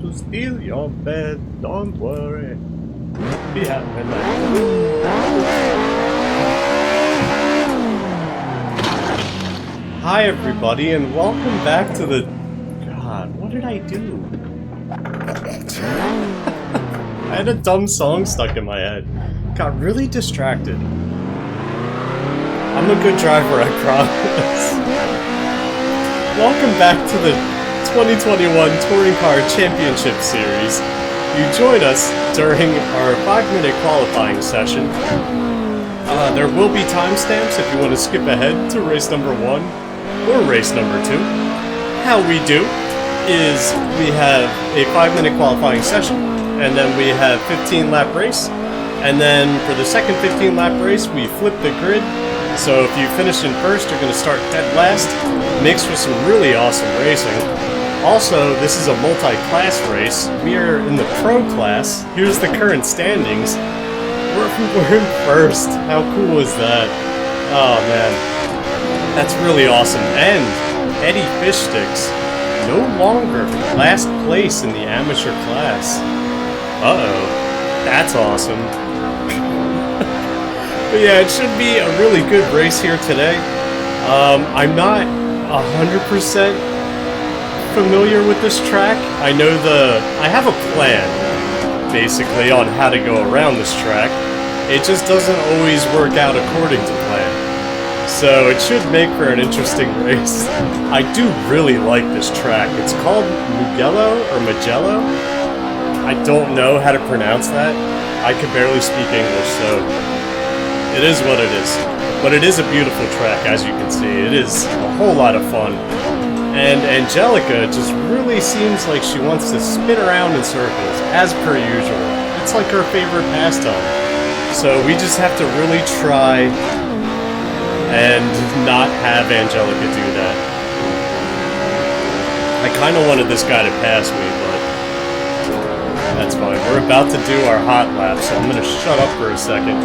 to steal your bed. Don't worry. Be happy now. Hi everybody and welcome back to the... God, what did I do? I had a dumb song stuck in my head. Got really distracted. I'm a good driver, I promise. Welcome back to the 2021 Touring Car Championship Series. You joined us during our 5-minute qualifying session. There will be timestamps if you want to skip ahead to race number 1 or race number 2. How we do is we have a 5-minute qualifying session, and then we have 15-lap race, and then for the second 15-lap race we flip the grid. So if you finish in first, you're going to start dead last, mixed with some really awesome racing. Also, this is a multi-class race. We are in the pro class. Here's the current standings. We're in first. How cool is that? Oh man, that's really awesome. And Eddie Fishsticks, no longer last place in the amateur class. Uh-oh, that's awesome. But yeah, it should be a really good race here today. I'm not 100% familiar with this track. I have a plan, basically, on how to go around this track. It just doesn't always work out according to plan. So it should make for an interesting race. I do really like this track. It's called Mugello or Mugello. I don't know how to pronounce that. I can barely speak English, so it is what it is. But it is a beautiful track, as you can see. It is a whole lot of fun. And Angelica just really seems like she wants to spin around in circles, as per usual. It's like her favorite pastime. So we just have to really try and not have Angelica do that. I kind of wanted this guy to pass me, but that's fine. We're about to do our hot lap, so I'm going to shut up for a second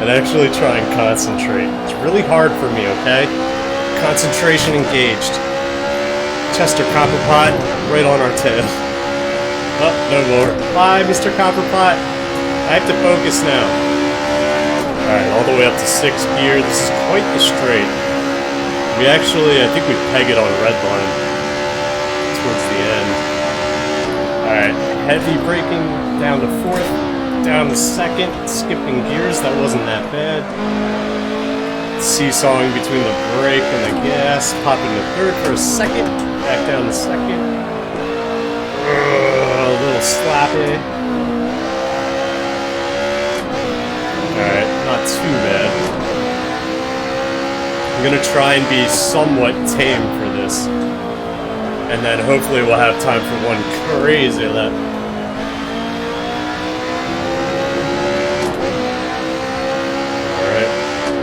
and actually try and concentrate. It's really hard for me, okay? Concentration engaged. Chester Copperpot, right on our tail. Oh, no more. Bye, Mr. Copperpot. I have to focus now. Alright, all the way up to 6th gear. This is quite the straight. We actually, I think we peg it on a red line towards the end. Alright, heavy braking down to 4th. Down to 2nd, skipping gears, that wasn't that bad. Seesawing between the brake and the gas, popping to 3rd for a 2nd, back down to 2nd. A little slappy. Alright, not too bad. I'm gonna try and be somewhat tame for this. And then hopefully we'll have time for one crazy lap.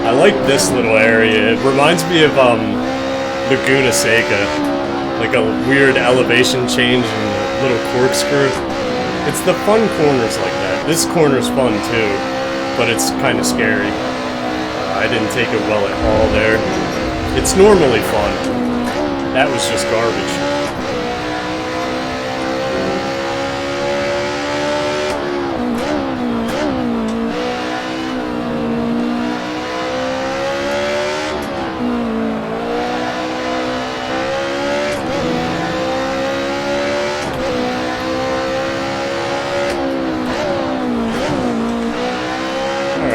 I like this little area. It reminds me of Laguna Seca, like a weird elevation change and a little corkscrew. It's the fun corners like that. This corner's fun too, but it's kind of scary. I didn't take it well at all there. It's normally fun. That was just garbage.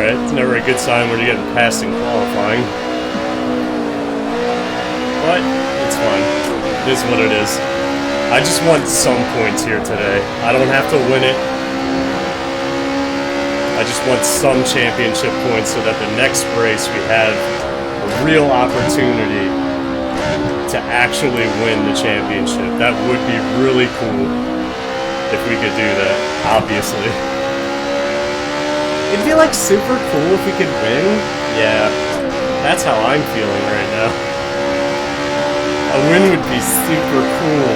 It's never a good sign when you're getting passed in qualifying. But it's fine. It is what it is. I just want some points here today. I don't have to win it. I just want some championship points so that the next race we have a real opportunity to actually win the championship. That would be really cool if we could do that, obviously. It'd be like super cool if we could win. Yeah, that's how I'm feeling right now. A win would be super cool.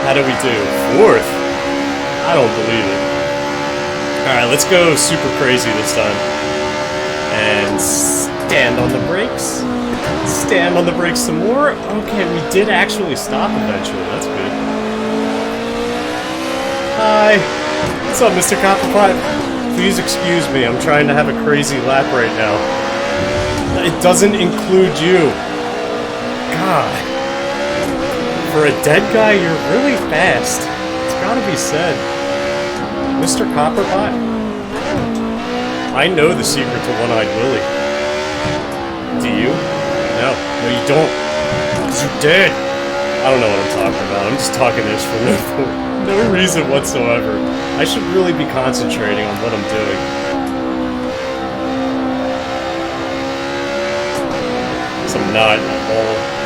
How do we do? 4th? I don't believe it. Alright, let's go super crazy this time. And stand on the brakes. Stand on the brakes some more. Okay, we did actually stop eventually. That's good. Hi! What's up, Mr. Copperpot? Please excuse me, I'm trying to have a crazy lap right now. It doesn't include you. God. For a dead guy, you're really fast. It's gotta be said. Mr. Copperpot? I know the secret to One-Eyed Willy. Do you? No. No, you don't. Because you're dead. I don't know what I'm talking about. I'm just talking this for no reason whatsoever. I should really be concentrating on what I'm doing. So I'm not at all.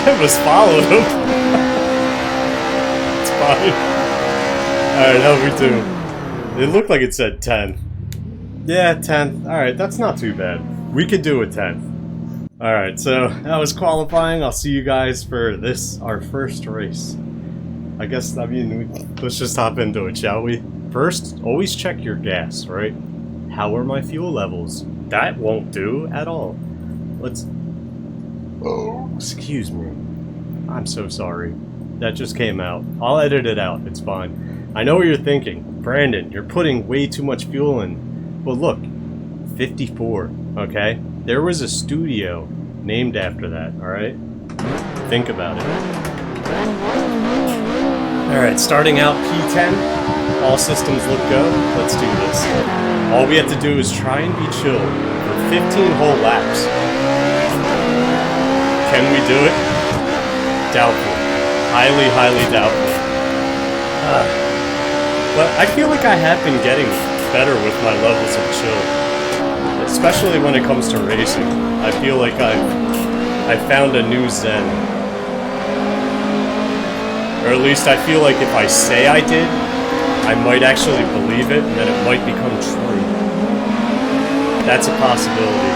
I almost followed him. It's fine. Alright, how we do? It looked like it said 10. Yeah, 10. Alright, that's not too bad. We could do a 10. Alright, so that was qualifying. I'll see you guys for this, our first race. I guess, let's just hop into it, shall we? First, always check your gas, right? How are my fuel levels? That won't do at all. Let's... Oh, excuse me. I'm so sorry. That just came out. I'll edit it out. It's fine. I know what you're thinking. Brandon, you're putting way too much fuel in. Well, look. 54, okay? There was a studio named after that, alright? Think about it. Alright, starting out P10. All systems look go. Let's do this. All we have to do is try and be chill for 15 whole laps. Can we do it? Doubtful. Highly, highly doubtful. But I feel like I have been getting better with my levels of chill. Especially when it comes to racing. I feel like I've found a new zen. Or at least I feel like if I say I did, I might actually believe it, and then it might become true. That's a possibility.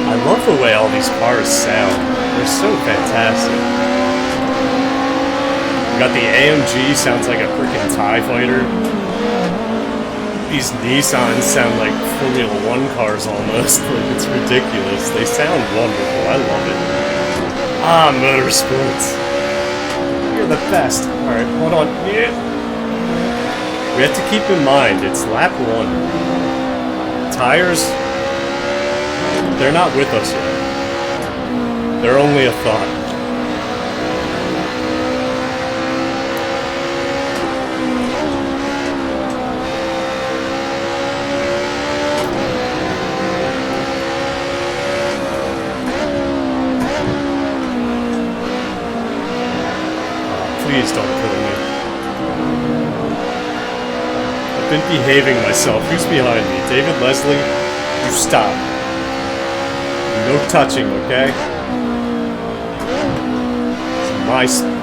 I love the way all these cars sound. They're so fantastic. We got the AMG, sounds like a freaking TIE fighter. These Nissans sound like Formula 1 cars almost. Like, it's ridiculous. They sound wonderful. I love it. Ah, motorsports. You're the best. Alright, hold on. Yeah. We have to keep in mind, it's lap 1. Tires... they're not with us yet. They're only a thought. Please don't kill me. I've been behaving myself. Who's behind me? David Leslie? You stop. No touching, okay? It's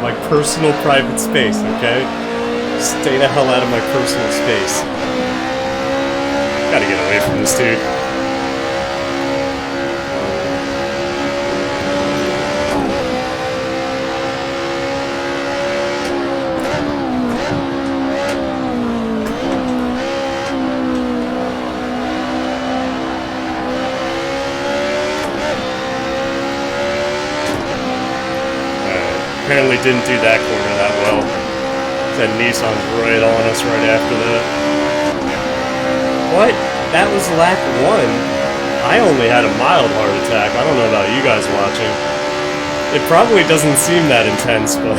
my personal private space, okay? Stay the hell out of my personal space. Gotta get away from this dude. Apparently didn't do that corner that well. That Nissan's right on us right after that. What? That was lap 1. I only had a mild heart attack. I don't know about you guys watching. It probably doesn't seem that intense, but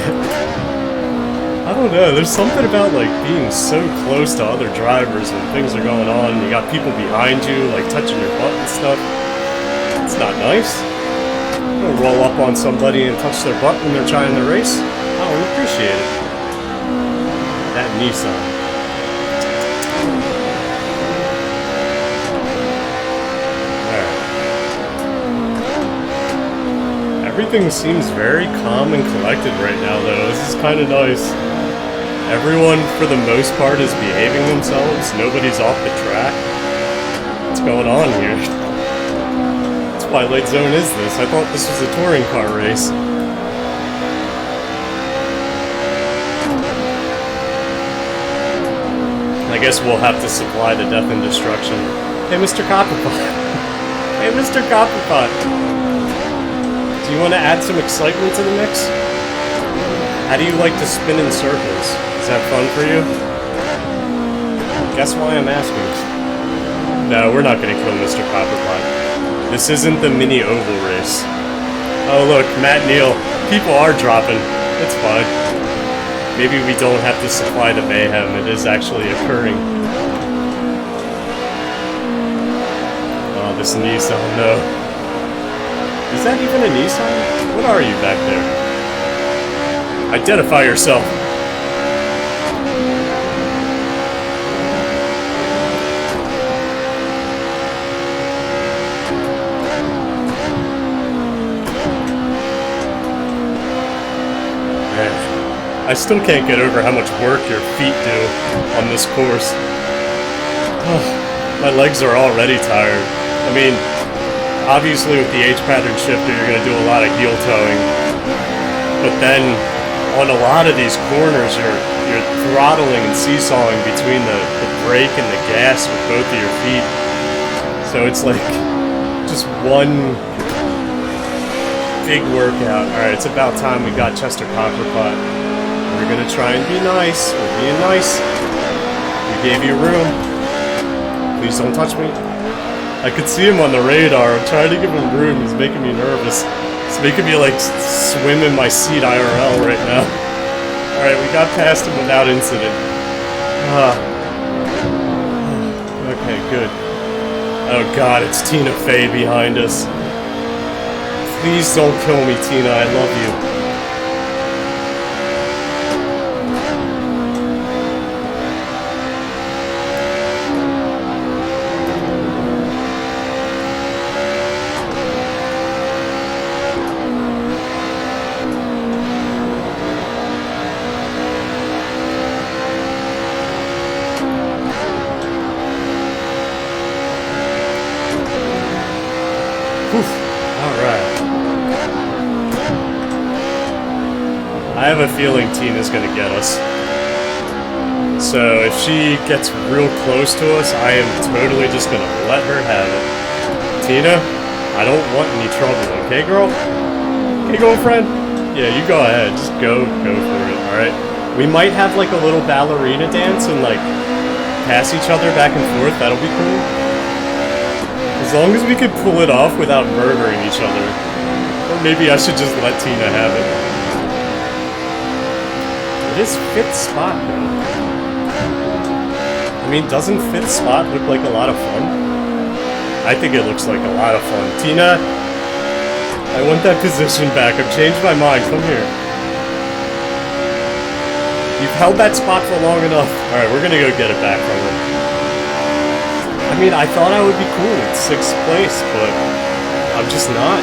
I don't know. There's something about like being so close to other drivers when things are going on. You got people behind you, like touching your butt and stuff. It's not nice. Don't roll up on somebody and touch their butt when they're trying to race. I don't appreciate it. That Nissan. Everything seems very calm and collected right now, though. This is kind of nice. Everyone, for the most part, is behaving themselves. Nobody's off the track. What's going on here? Twilight Zone is this? I thought this was a touring car race. I guess we'll have to supply the death and destruction. Hey, Mr. Copperpot. Hey, Mr. Copperpot. Do you want to add some excitement to the mix? How do you like to spin in circles? Is that fun for you? Guess why I'm asking. No, we're not going to kill Mr. Copperpot. This isn't the mini oval race. Oh look, Matt Neal. People are dropping. It's fine. Maybe we don't have to supply the mayhem. It is actually occurring. Oh, this Nissan, no. Is that even a Nissan? What are you back there? Identify yourself. Man, I still can't get over how much work your feet do on this course. Oh, my legs are already tired. I mean, obviously with the H-pattern shifter, you're going to do a lot of heel towing. But then, on a lot of these corners, you're throttling and seesawing between the brake and the gas with both of your feet. So it's like, just one big workout. Alright, it's about time we got Chester Copperpot. We're going to try and be nice. We're being nice. We gave you room. Please don't touch me. I could see him on the radar. I'm trying to give him room. He's making me nervous. It's making me like swim in my seat IRL right now. Alright, we got past him without incident. Okay, good. Oh god, it's Tina Fey behind us. Please don't kill me, Tina. I love you. I have a feeling Tina's gonna get us. So if she gets real close to us, I am totally just gonna let her have it. Tina, I don't want any trouble, okay girl? Okay, girlfriend? Yeah, you go ahead, just go for it, alright? We might have like a little ballerina dance and like pass each other back and forth, that'll be cool. As long as we can pull it off without murdering each other. Or maybe I should just let Tina have it. It is fifth spot, though. I mean, doesn't fifth spot look like a lot of fun? I think it looks like a lot of fun. Tina, I want that position back. I've changed my mind. Come here. You've held that spot for long enough. Alright, we're gonna go get it back from her. I mean, I thought I would be cool with 6th place, but I'm just not.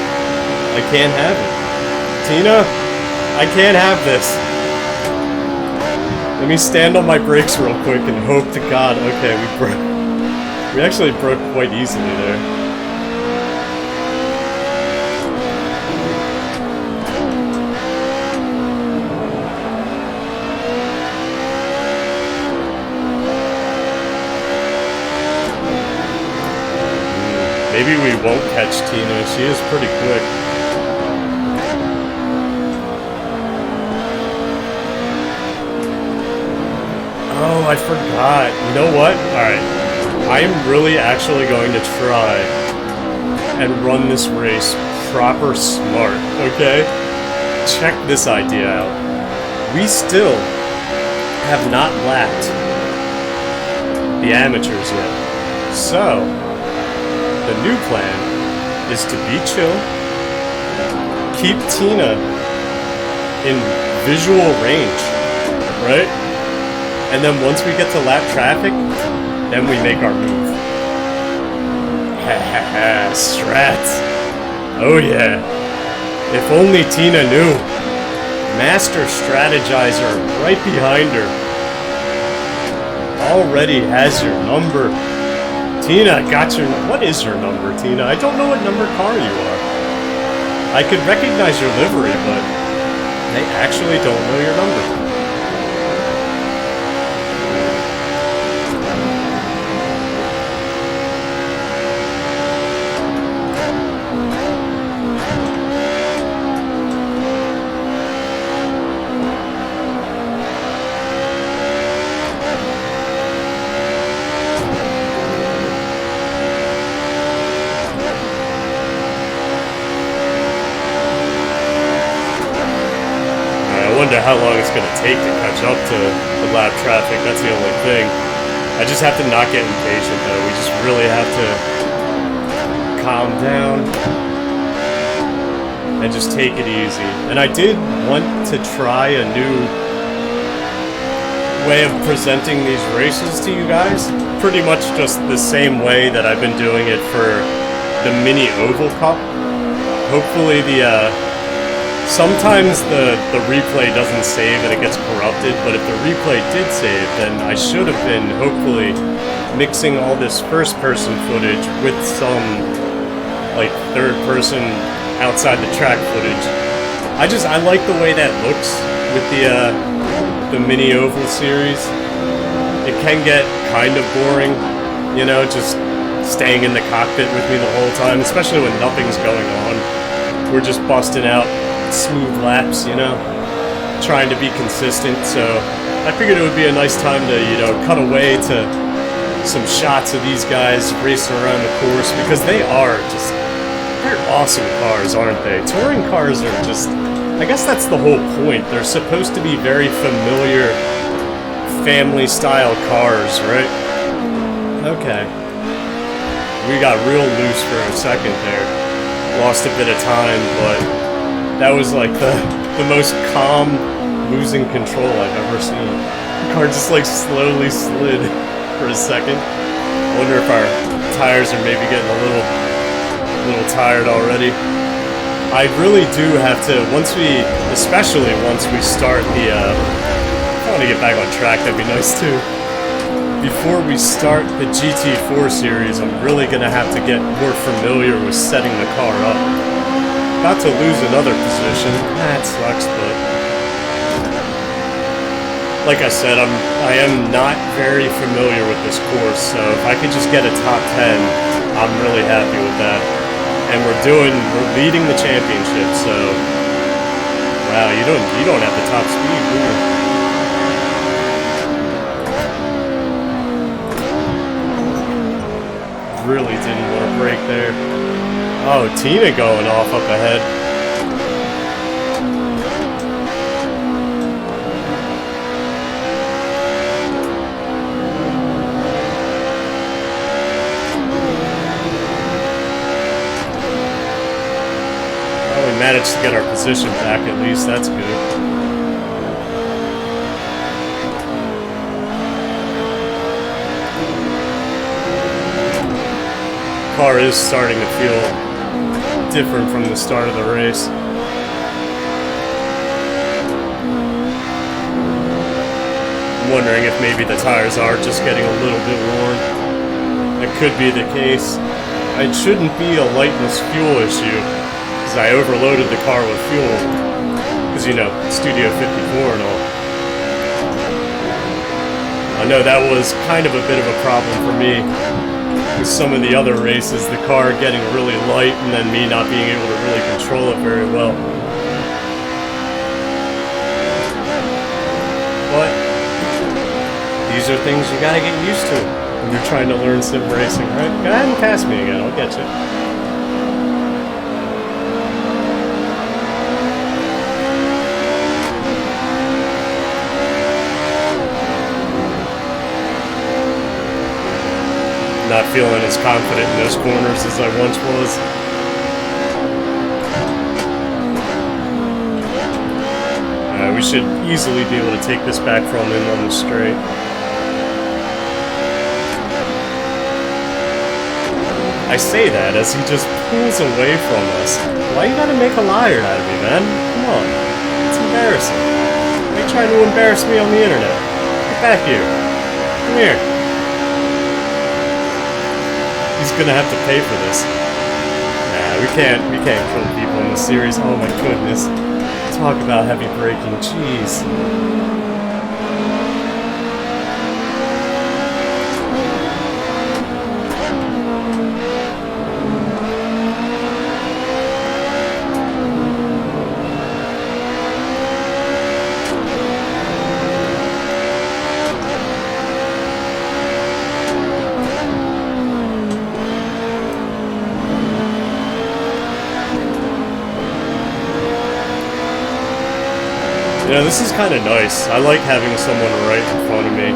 I can't have it. Tina, I can't have this. Let me stand on my brakes real quick and hope to God. Okay, we broke. We actually broke quite easily there. Maybe we won't catch Tina. She is pretty quick. Oh, I forgot. You know what? Alright. I am really actually going to try and run this race proper smart, okay? Check this idea out. We still have not lapped the amateurs yet. So, the new plan is to be chill, keep Tina in visual range, right? And then once we get to lap traffic, then we make our move. Ha strats. Oh yeah. If only Tina knew. Master strategizer right behind her. Already has your number. Tina, got your... What is your number, Tina? I don't know what number car you are. I could recognize your livery, but they actually don't know your number. I wonder how long it's going to take to catch up to the lap traffic. That's the only thing. I just have to not get impatient, though. We just really have to calm down and just take it easy. And I did want to try a new way of presenting these races to you guys. Pretty much just the same way that I've been doing it for the Mini Oval Cup. Hopefully sometimes the replay doesn't save and it gets corrupted, but if the replay did save, then I should have been, hopefully, mixing all this first-person footage with some, like, third-person outside-the-track footage. I like the way that looks with the Mini Oval series. It can get kind of boring, you know, just staying in the cockpit with me the whole time, especially when nothing's going on. We're just busting out smooth laps, you know, trying to be consistent. So I figured it would be a nice time to, you know, cut away to some shots of these guys racing around the course, because they're awesome cars, aren't they? Touring cars are just, I guess that's the whole point. They're supposed to be very familiar family style cars, right? Okay. We got real loose for a second there. Lost a bit of time, but that was like the most calm losing control I've ever seen. The car just like slowly slid for a second. I wonder if our tires are maybe getting a little tired already. I really do have to, especially once we start the, I want to get back on track, that'd be nice too. Before we start the GT4 series, I'm really going to have to get more familiar with setting the car up. About to lose another position. That sucks, but like I said, I am not very familiar with this course, so if I could just get a top 10, I'm really happy with that. And we're leading the championship, so wow, you don't have the top speed, do you? Really didn't want to break there. Oh, Tina going off up ahead. Oh, we managed to get our position back at least, that's good. Car is starting to feel different from the start of the race. I'm wondering if maybe the tires are just getting a little bit worn. That could be the case. It shouldn't be a lightness fuel issue, because I overloaded the car with fuel. Because, you know, Studio 54 and all. I know that was kind of a bit of a problem for me. With some of the other races, the car getting really light and then me not being able to really control it very well. But these are things you gotta get used to when you're trying to learn sim racing, right? Go ahead and pass me again, I'll get you. as confident in those corners as I once was. We should easily be able to take this back from him on the straight. I say that as he just pulls away from us. Why you gotta make a liar out of me, man? Come on. It's embarrassing. Why are you trying to embarrass me on the internet? Get back here. Come here. He's gonna have to pay for this. Nah, we can't kill people in this series. Oh my goodness. Talk about heavy braking, jeez. Yeah, this is kind of nice. I like having someone right in front of me,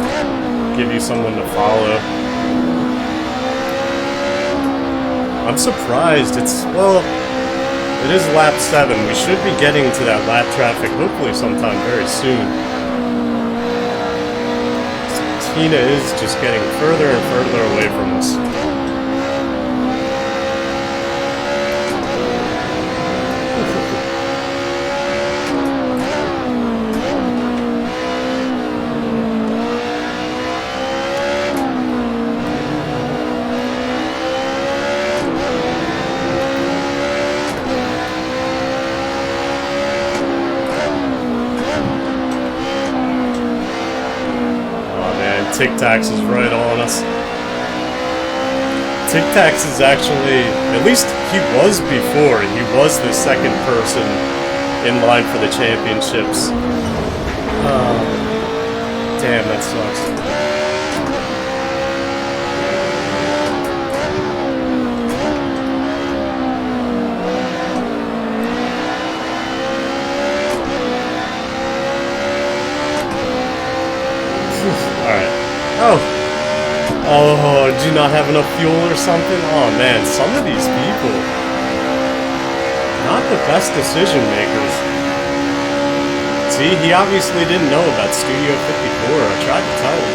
give you someone to follow. I'm surprised well, it is lap 7. We should be getting to that lap traffic hopefully sometime very soon. Tina is just getting further and further away from us. Tic Tacs is right on us. Tic Tacs is actually, at least he was before, he was the second person in line for the championships. Damn, that sucks. Oh, do you not have enough fuel or something? Oh man, some of these people, not the best decision makers. See, he obviously didn't know about Studio 54. I tried to tell him.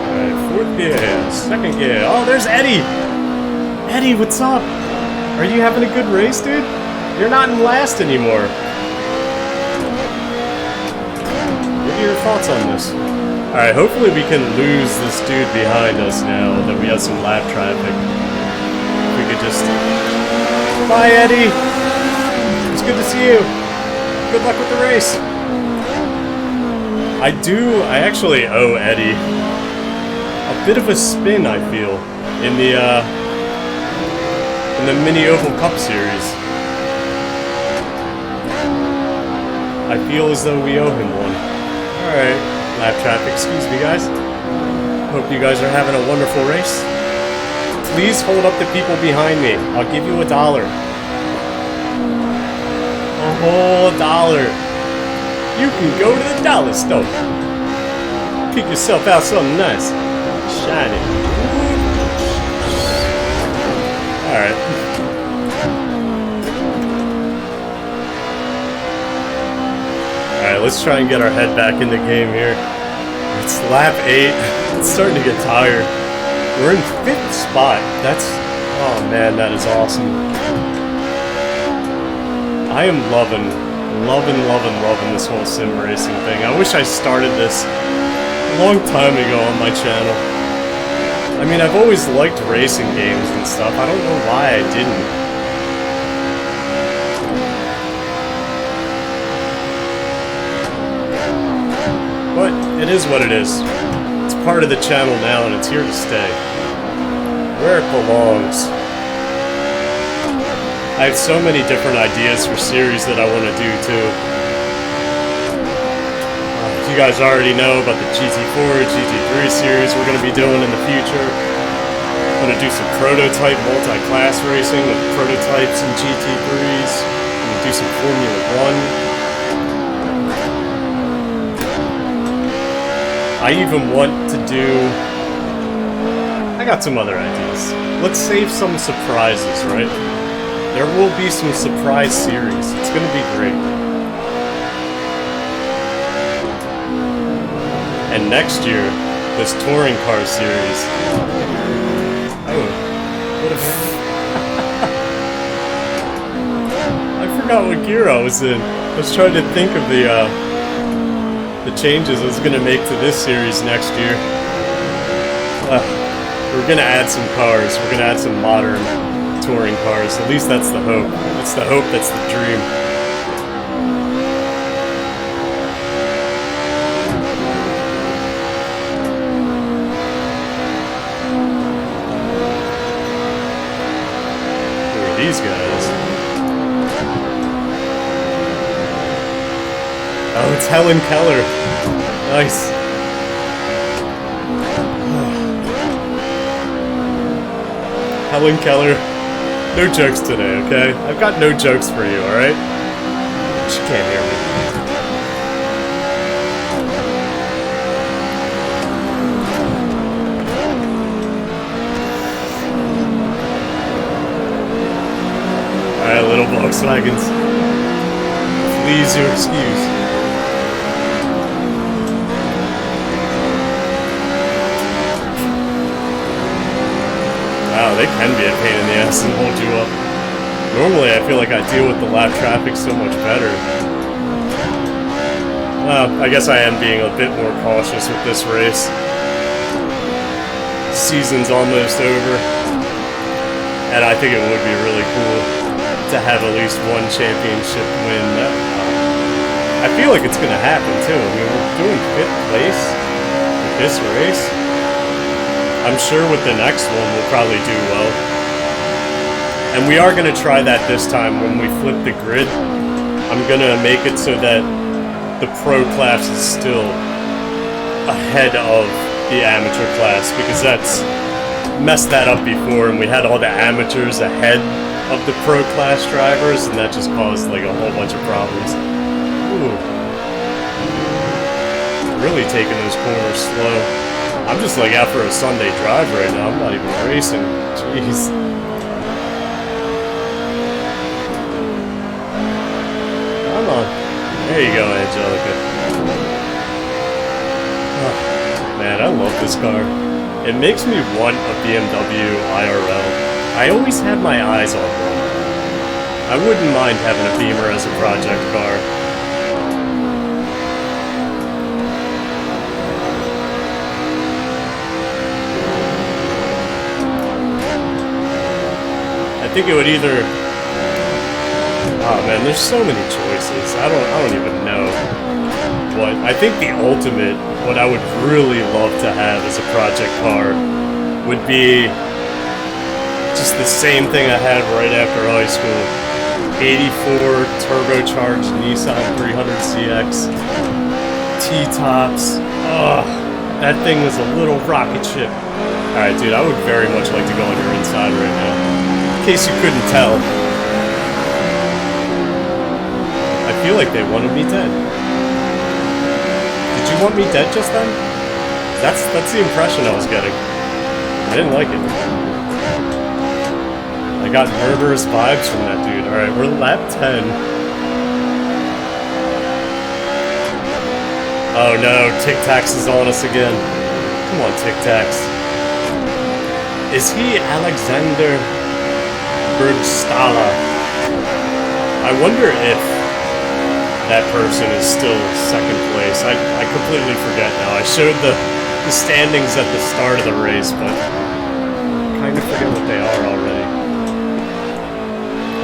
Alright, 4th gear, 2nd gear. Oh, there's Eddie! Eddie, what's up? Are you having a good race, dude? You're not in last anymore. What are your thoughts on this? Alright, hopefully we can lose this dude behind us now that we have some lap traffic. We could just... Bye, Eddie! It's good to see you! Good luck with the race! I actually owe Eddie a bit of a spin, I feel, in the Mini Oval Cup Series. I feel as though we owe him one. Alright. Lap traffic, excuse me guys. Hope you guys are having a wonderful race. Please hold up the people behind me. I'll give you $1. A whole $1. You can go to the dollar store. Pick yourself out something nice. Shiny. Alright. Alright, let's try and get our head back in the game here. It's lap 8. It's starting to get tired. We're in 5th spot. That's... oh man, that is awesome. I am loving this whole sim racing thing. I wish I started this a long time ago on my channel. I mean, I've always liked racing games and stuff. I don't know why I didn't. But it is what it is. It's part of the channel now and it's here to stay. Where it belongs. I have so many different ideas for series that I want to do too. You guys already know about the GT4, GT3 series we're going to be doing in the future. I'm going to do some prototype multi-class racing with prototypes and GT3s. I'm going to do some Formula 1. I even want to do... I got some other ideas. Let's save some surprises, right? There will be some surprise series. It's gonna be great. And next year, this touring car series. Oh, what if... I forgot what gear I was in. I was trying to think of the changes I was gonna make to this series next year. We're gonna add some cars. We're gonna add some modern touring cars. At least that's the hope. That's the hope. That's the dream. Who are these guys? Oh, it's Helen Keller. Nice. Helen Keller, no jokes today, okay? I've got no jokes for you, alright? She can't hear me. Alright, little Volkswagens. Please, your excuse. Wow, they can be a pain in the ass and hold you up. Normally, I feel like I deal with the lap traffic so much better. I guess I am being a bit more cautious with this race. Season's almost over, and I think it would be really cool to have at least one championship win. I feel like it's going to happen, too. I mean, we're doing 5th place with this race. I'm sure with the next one we'll probably do well. And we are going to try that this time when we flip the grid. I'm going to make it so that the pro class is still ahead of the amateur class, because that's messed that up before and we had all the amateurs ahead of the pro class drivers and that just caused like a whole bunch of problems. Ooh. Really taking those corners slow. I'm just like out for a Sunday drive right now. I'm not even racing. Jeez. Come on. There you go, Angelica. Oh, man, I love this car. It makes me want a BMW IRL. I always had my eyes on one. I wouldn't mind having a Beamer as a project car. I think it would either... Oh man, there's so many choices. I don't even know. What I think the ultimate, what I would really love to have as a project car, would be just the same thing I had right after high school. 84 turbocharged Nissan 300CX, T-tops. Oh, that thing was a little rocket ship. All right, dude, I would very much like to go on your inside right now. In case you couldn't tell, I feel like they wanted me dead. Did you want me dead just then? That's the impression I was getting. I didn't like it. I got murderous vibes from that dude. Alright, we're lap 10. Oh no, Tic Tacs is on us again. Come on, Tic Tacs. Is he Alexander Bergstala? I wonder if that person is still second place. I completely forget now. I showed the standings at the start of the race, but I kind of forget what they are already.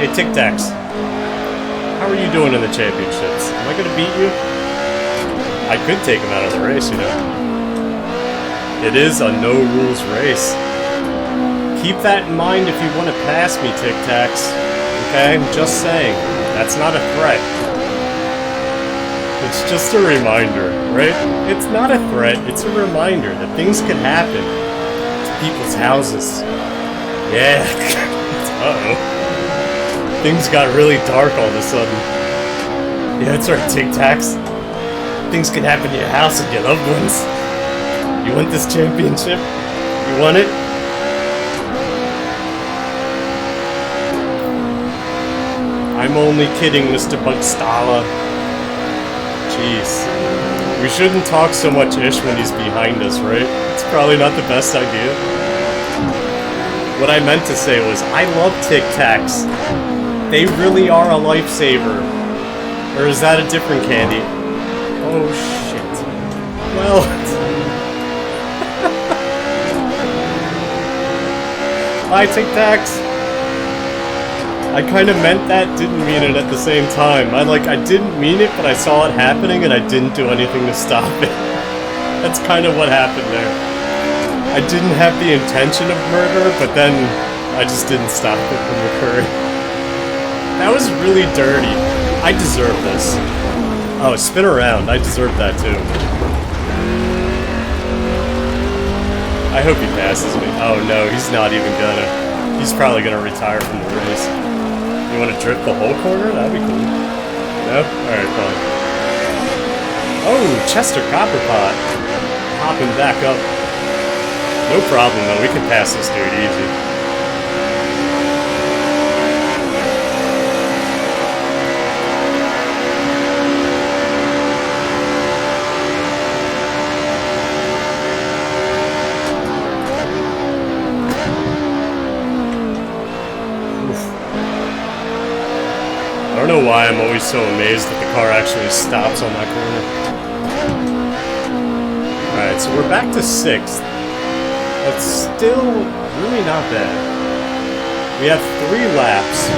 Hey, Tic Tacs. How are you doing in the championships? Am I going to beat you? I could take him out of the race, you know. It is a no-rules race. Keep that in mind if you want to pass me, Tic Tacs. Okay? I'm just saying. That's not a threat. It's just a reminder, right? It's not a threat, it's a reminder that things can happen to people's houses. Yeah. Uh-oh. Things got really dark all of a sudden. Yeah, that's right, Tic Tacs. Things can happen to your house and your loved ones. You want this championship? You want it? I'm only kidding, Mr. Bugstala. Jeez. We shouldn't talk so much ish when he's behind us, right? It's probably not the best idea. What I meant to say was, I love Tic Tacs. They really are a lifesaver. Or is that a different candy? Oh, shit. Well... Bye, Tic Tacs. I kind of meant that, didn't mean it at the same time. I didn't mean it, but I saw it happening and I didn't do anything to stop it. That's kind of what happened there. I didn't have the intention of murder, but then I just didn't stop it from occurring. That was really dirty. I deserve this. Oh, spin around. I deserve that too. I hope he passes me. Oh no, he's not even gonna. He's probably gonna retire from the race. You wanna drift the whole corner? That'd be cool. No? Alright, fine. Oh, Chester Copperpot. Hopping back up. No problem though, we can pass this dude easy. I don't know why I'm always so amazed that the car actually stops on that corner. Alright, so we're back to 6th. That's still really not bad. We have 3 laps.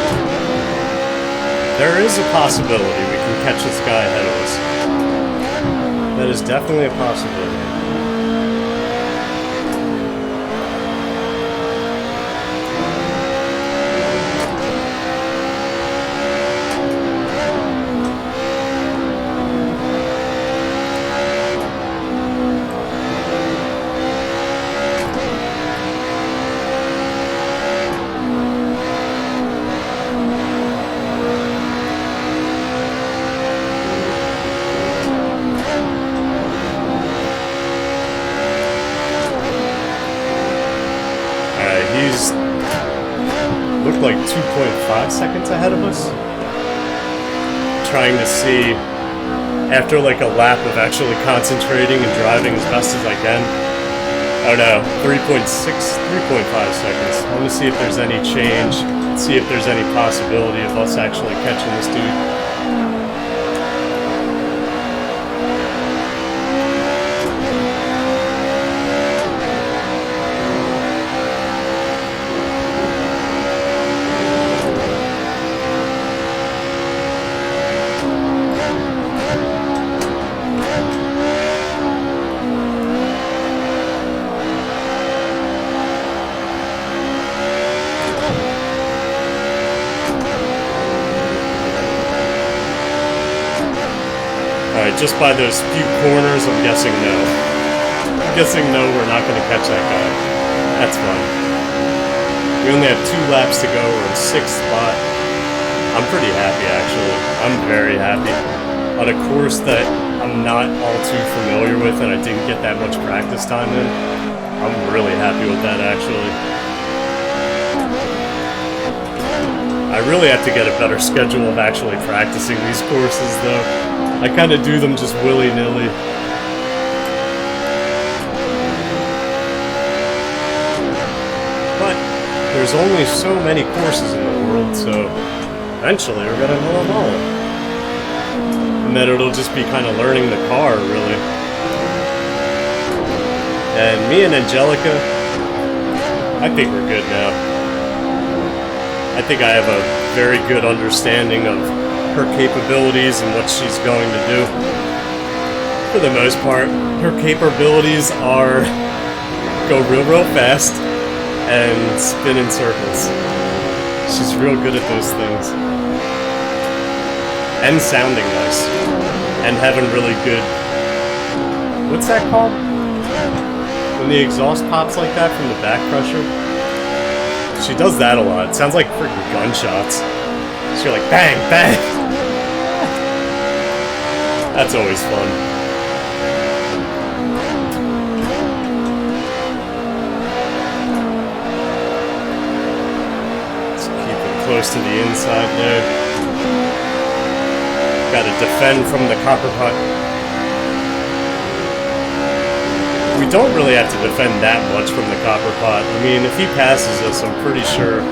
There is a possibility we can catch this guy ahead of us. That is definitely a possibility. Looked like 2.5 seconds ahead of us. Trying to see, after like a lap of actually concentrating and driving as best as I can. Oh no, 3.5 seconds. I want to see if there's any change, see if there's any possibility of us actually catching this dude. Just by those few corners, I'm guessing no. I'm guessing no, we're not going to catch that guy. That's fine. We only have 2 laps to go. We're in 6th spot. I'm pretty happy, actually. I'm very happy. On a course that I'm not all too familiar with and I didn't get that much practice time in, I'm really happy with that, actually. I really have to get a better schedule of actually practicing these courses, though. I kind of do them just willy-nilly. But there's only so many courses in the world, so eventually we're gonna know them all. And then it'll just be kind of learning the car, really. And me and Angelica, I think we're good now. I think I have a very good understanding of her capabilities and what she's going to do. For the most part, her capabilities are go real fast and spin in circles. She's real good at those things. And sounding nice. And having really good... What's that called? When the exhaust pops like that from the back pressure? She does that a lot. It sounds like freaking gunshots. She's like, bang, bang! That's always fun. Let's keep it close to the inside there. Gotta defend from the copper pot. We don't really have to defend that much from the copper pot. I mean, if he passes us, I'm pretty sure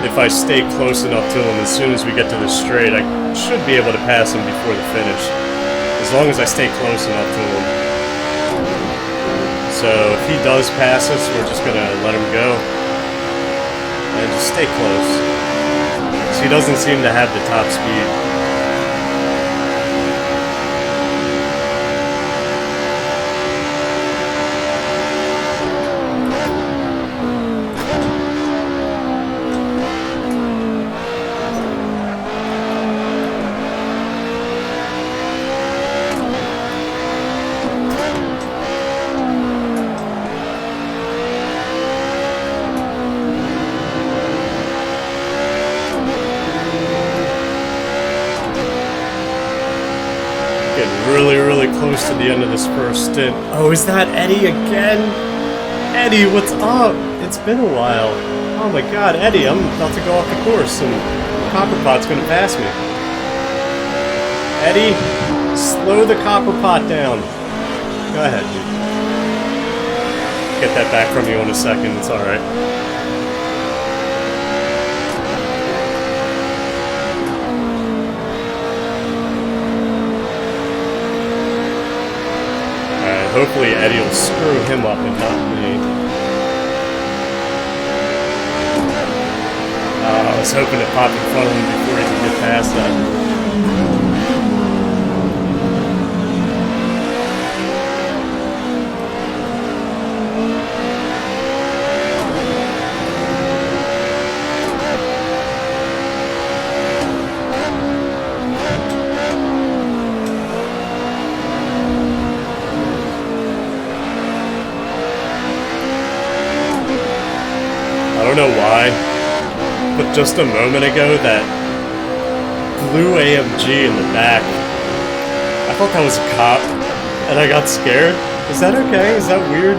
if I stay close enough to him, as soon as we get to the straight, I should be able to pass him before the finish. As long as I stay close enough to him. So if he does pass us, we're just gonna let him go. And just stay close. So he doesn't seem to have the top speed. Really close to the end of this first stint. Oh, is that Eddie again? Eddie, what's up? It's been a while. Oh my god, Eddie, I'm about to go off the course and Copperpot's gonna pass me. Eddie, slow the Copperpot down. Go ahead, dude. Get that back from you in a second, it's alright. Hopefully Eddie will screw him up and not me. I was hoping to pop in front of him before he could get past that. I don't know why, but just a moment ago, that blue AMG in the back, I thought that was a cop, and I got scared. Is that okay? Is that weird?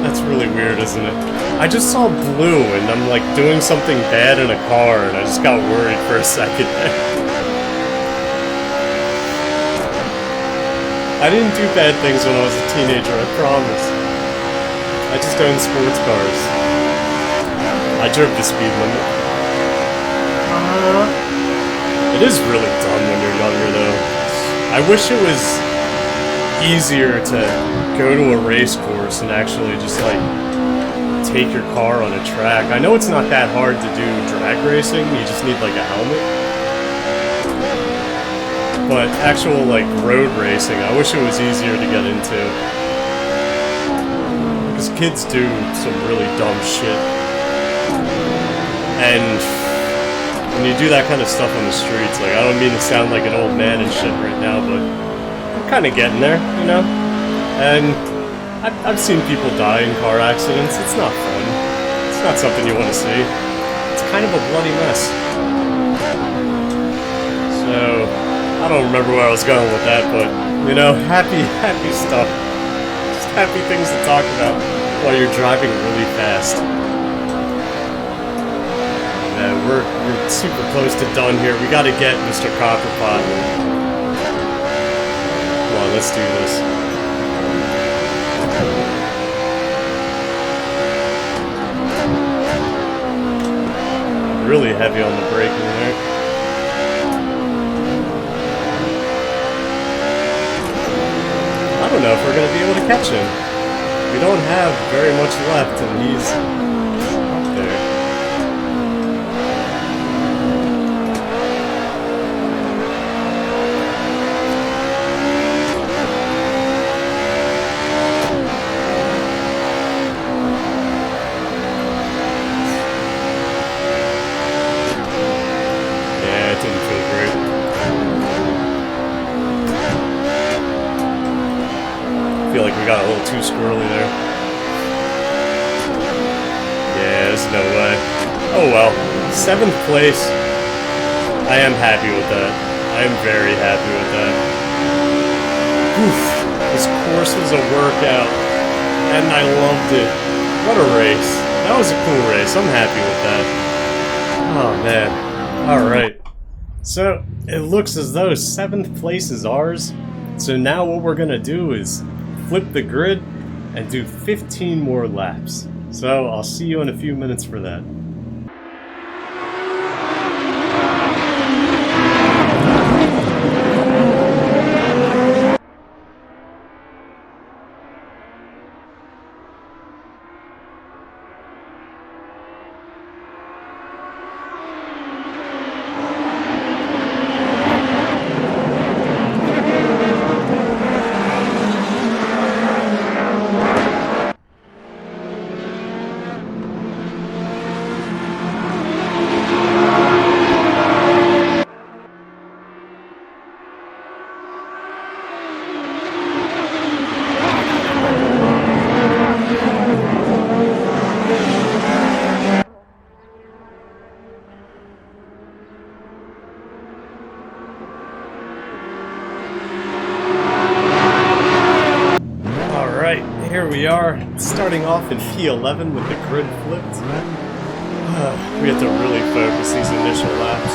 That's really weird, isn't it? I just saw blue, and I'm like doing something bad in a car, and I just got worried for a second there. I didn't do bad things when I was a teenager, I promise. I just owned sports cars. I drove the speed limit. It is really dumb when you're younger, though. I wish it was easier to go to a race course and actually just, like, take your car on a track. I know it's not that hard to do drag racing, you just need, like, a helmet. But actual, like, road racing, I wish it was easier to get into. Because kids do some really dumb shit. And when you do that kind of stuff on the streets, like, I don't mean to sound like an old man and shit right now, but I'm kind of getting there, you know? And I've seen people die in car accidents. It's not fun. It's not something you want to see. It's kind of a bloody mess. So, I don't remember where I was going with that, but, you know, happy stuff. Just happy things to talk about while you're driving really fast. We're super close to done here. We gotta get Mr. Copperpot. Come on, let's do this. Really heavy on the braking there. I don't know if we're gonna be able to catch him. We don't have very much left, and he's up there. We got a little too squirrely there. Yeah, there's no way. Oh well. 7th place. I am happy with that. I am very happy with that. Oof. This course was a workout. And I loved it. What a race. That was a cool race. I'm happy with that. Oh man. Alright, so it looks as though 7th place is ours. So now what we're gonna do is flip the grid and do 15 more laps. So I'll see you in a few minutes for that. Here we are, starting off in P11 with the grid flipped. We have to really focus these initial laps.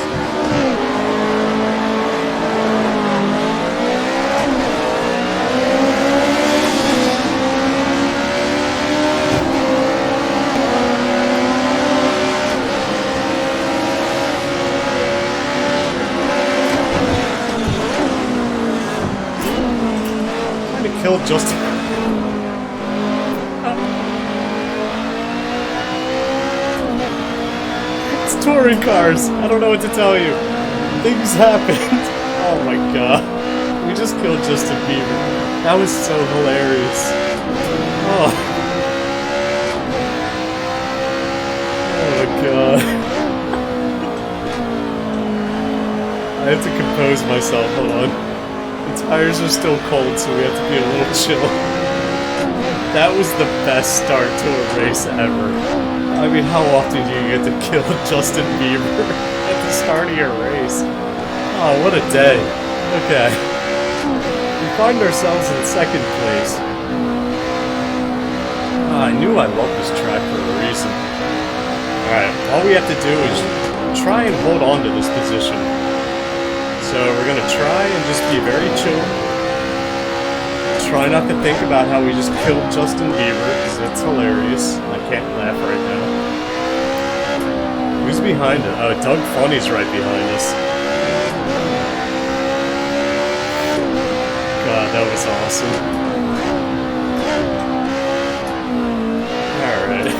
Trying to kill Justin. Touring cars! I don't know what to tell you. Things happened. Oh my god. We just killed Justin Bieber. That was so hilarious. Oh. Oh my god. I have to compose myself. Hold on. The tires are still cold, so we have to be a little chill. That was the best start to a race ever. I mean, how often do you get to kill Justin Bieber at the start of your race? Oh, what a day. Okay. We find ourselves in 2nd place. I knew I loved this track for a reason. Alright, all we have to do is try and hold on to this position. So we're gonna try and just be very chill. Try not to think about how we just killed Justin Bieber, because it's hilarious. I can't laugh right now. Who's behind it? Oh, Doug Funny's right behind us. God, that was awesome. Alright.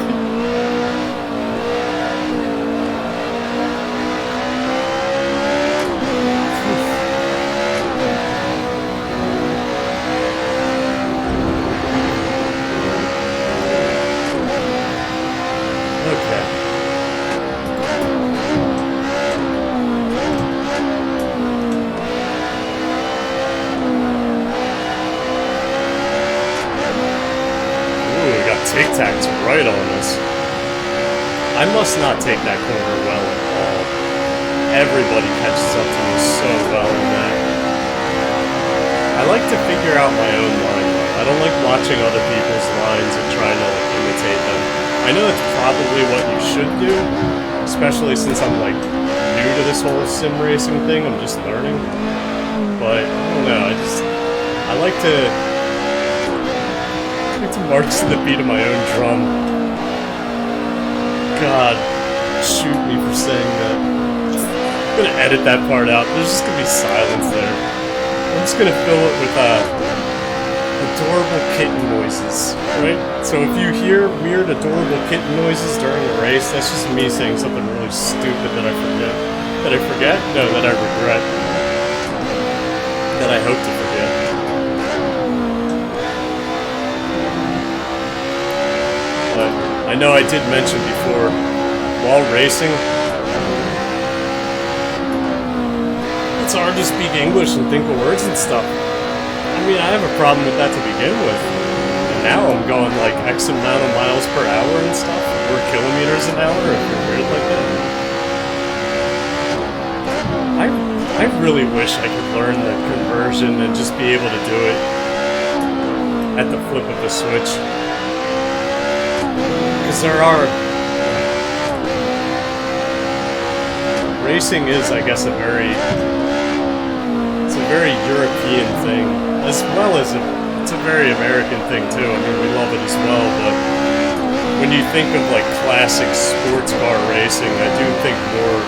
Tic-tacs right on us. I must not take that corner well at all. Everybody catches up to me so well in that. I like to figure out my own line. I don't like watching other people's lines and trying to imitate them. I know that's probably what you should do, especially since I'm like new to this whole sim racing thing. I'm just learning. But I don't know, I like to march to the beat of my own drum. God, shoot me for saying that. I'm gonna edit that part out. There's just gonna be silence there. I'm just gonna fill it with adorable kitten noises, right? So if you hear weird adorable kitten noises during a race, that's just me saying something really stupid that I forget. That I forget? No, that I regret. That I hope to forget. But I know I did mention before, while racing, it's hard to speak English and think of words and stuff. I mean, I have a problem with that to begin with. And now I'm going like X amount of miles per hour and stuff, or kilometers an hour, if you're weird like that. I really wish I could learn the conversion and just be able to do it at the flip of the switch. Because there are racing is, I guess, it's a very European thing, as well as it's a very American thing too. I mean, we love it as well, but when you think of like classic sports car racing, I do think more,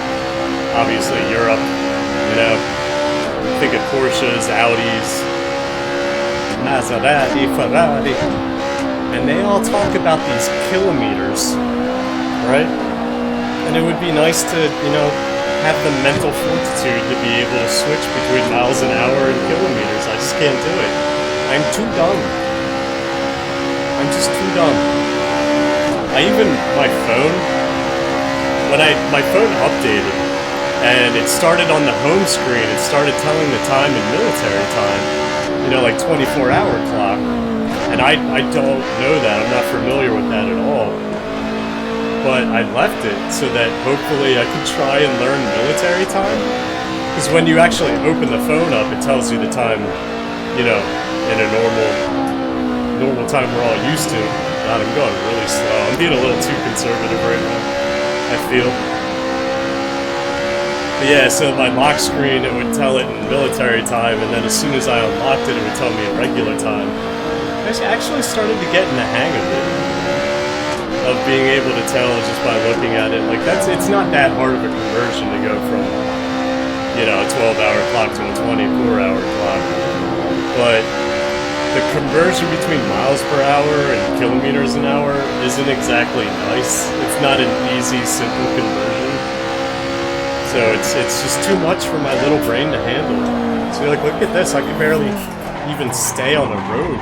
obviously, Europe, you know, think of Porsches, Audis, Maserati, Ferrari, and they all talk about these kilometers, right? And it would be nice to, you know, have the mental fortitude to be able to switch between miles an hour and kilometers. I just can't do it. I'm too dumb. I'm just too dumb. My phone, my phone updated, and it started on the home screen, it started telling the time in military time, you know, like 24-hour clock, and I don't know that, I'm not familiar with that at all, but I left it so that hopefully I could try and learn military time, because when you actually open the phone up, it tells you the time, you know, in a normal time we're all used to. God, I'm going really slow. I'm being a little too conservative right now, I feel. But yeah, so my lock screen, it would tell it in military time, and then as soon as I unlocked it, it would tell me in regular time. I actually started to get in the hang of it, of being able to tell just by looking at it. Like, it's not that hard of a conversion to go from, you know, a 12-hour clock to a 24-hour clock. But the conversion between miles per hour and kilometers an hour isn't exactly nice. It's not an easy, simple conversion. So it's just too much for my little brain to handle. So you're like, look at this, I can barely even stay on the road.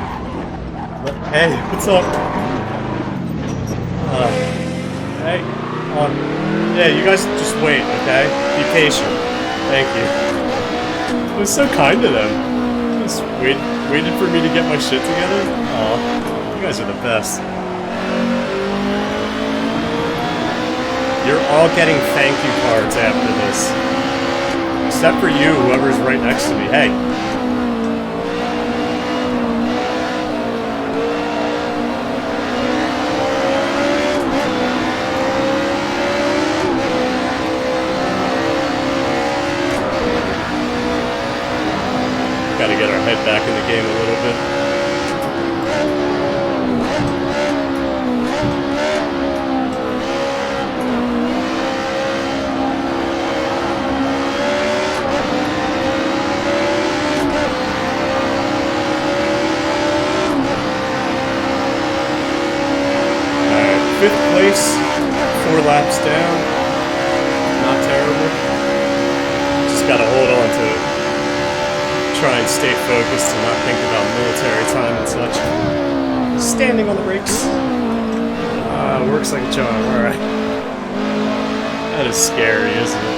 Hey, what's up? Hey, yeah, you guys just wait, okay? Be patient. Thank you. It was so kind of them. Just waited for me to get my shit together? Aw, you guys are the best. You're all getting thank you cards after this. Except for you, whoever's right next to me. Hey. Gotta get our head back in the game a little bit. Alright, 5th place, 4 laps down. Not terrible. Just gotta hold on to it. Try and stay focused and not think about military time and such. Standing on the brakes. Works like a charm, alright. That is scary, isn't it?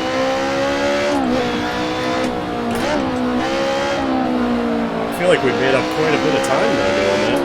I feel like we made up quite a bit of time though doing that.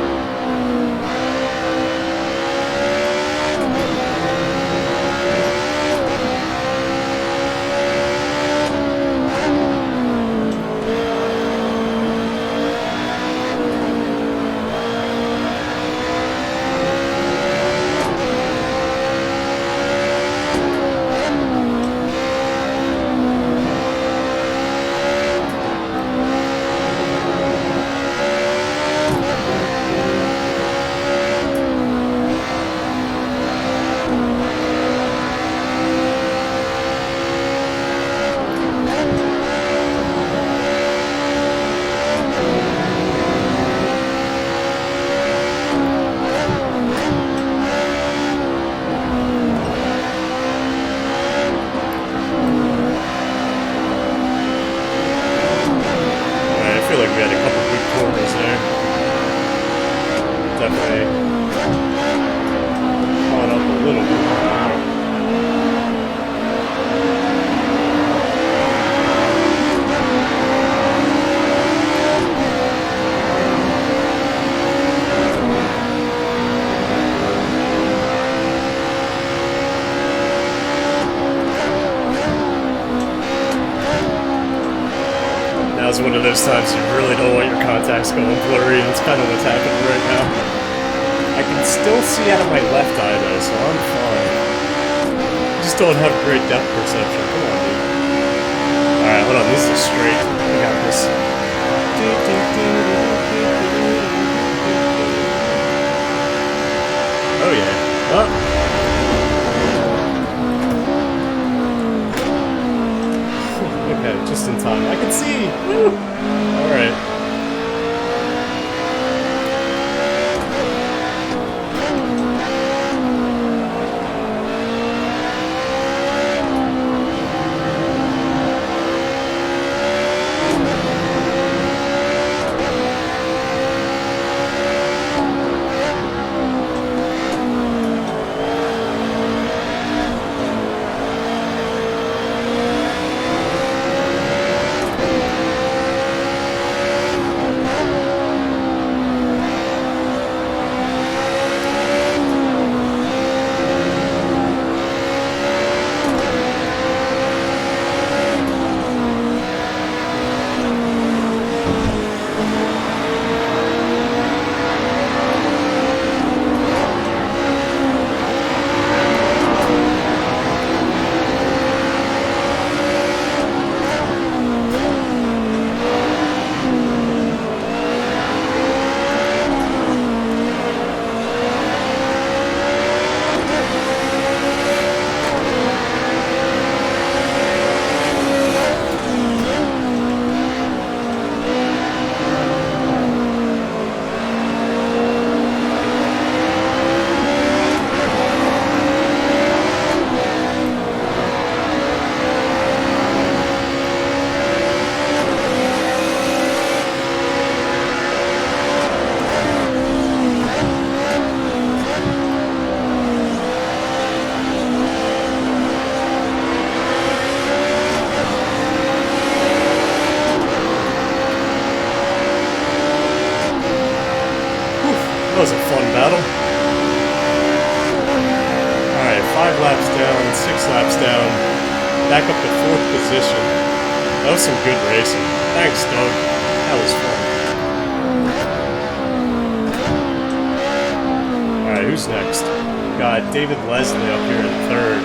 One of those times you really don't want your contacts going blurry, and it's kind of what's happening right now. I can still see out of my left eye though, so I'm fine. I just don't have great depth perception. Come on, dude. Alright, hold on, this is straight. I got this. Oh yeah. Oh. Okay, just in time. I can see! Woo! Alright. That was a fun battle. Alright, 5 laps down, 6 laps down. Back up to 4th position. That was some good racing. Thanks, Doug. That was fun. Alright, who's next? Got David Leslie up here in 3rd.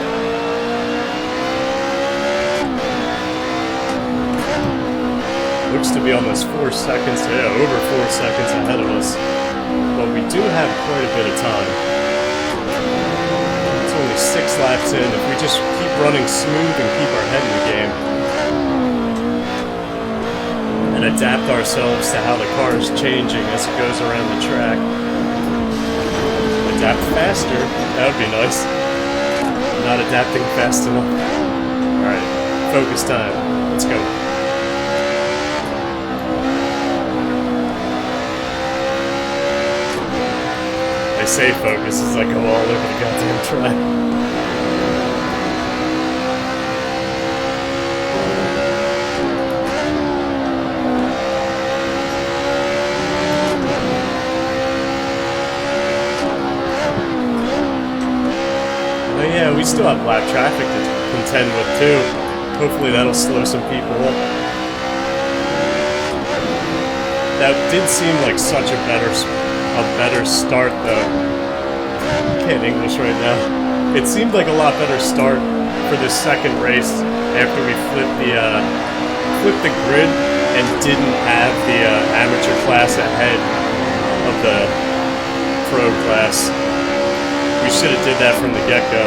Looks to be almost 4 seconds, yeah, over 4 seconds ahead of us. But we do have quite a bit of time. It's only 6 laps in. If we just keep running smooth and keep our head in the game and adapt ourselves to how the car is changing as it goes around the track. Adapt faster, that would be nice. Not adapting fast enough. Alright, focus time. Let's go. Say focus as I go all over the goddamn track. Oh yeah, we still have lap traffic to contend with too. Hopefully that'll slow some people up. That did seem like such a better start though. Can't English right now. It seemed like a lot better start for this second race after we flipped the grid and didn't have the amateur class ahead of the pro class. We should have did that from the get-go.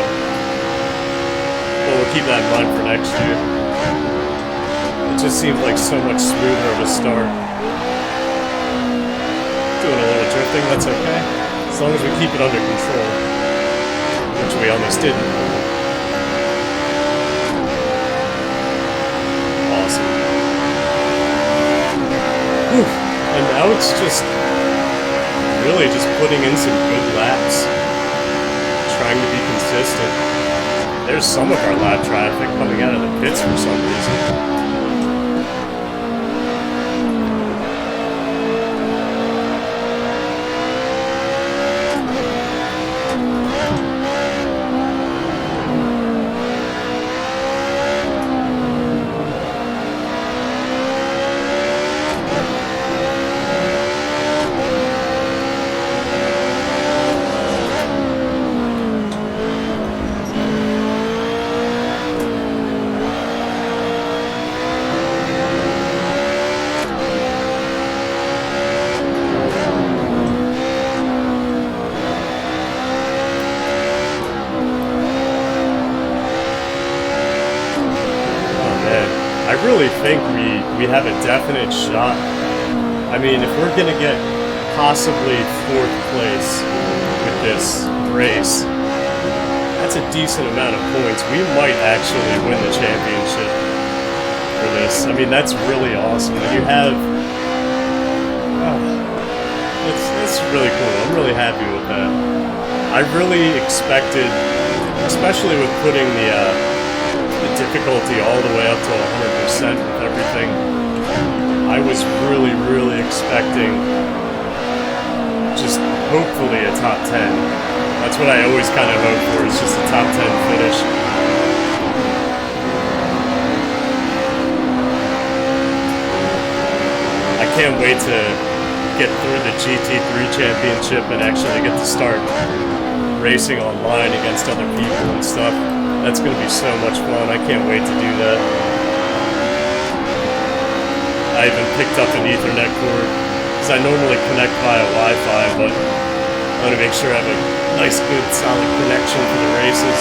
But we'll keep that in mind for next year. It just seemed like so much smoother of a start. Doing a little drifting, that's okay. As long as we keep it under control. Which we almost didn't. Awesome. Whew. And now it's just really just putting in some good laps. Trying to be consistent. There's some of our lap traffic coming out of the pits for some reason. really think we have a definite shot. I mean, if we're gonna get possibly 4th place with this race, that's a decent amount of points. We might actually win the championship for this. I mean, that's really awesome. When you have, it's really cool. I'm really happy with that. I really expected, especially with putting the difficulty all the way up to 100% with everything, I was really expecting just hopefully a top 10. That's what I always kind of hope for, is just a top 10 finish. I can't wait to get through the GT3 championship and actually get to start racing online against other people and stuff. That's going to be so much fun. I can't wait to do that. I even picked up an Ethernet cord, because I normally connect via Wi-Fi, but I want to make sure I have a nice, good, solid connection for the races.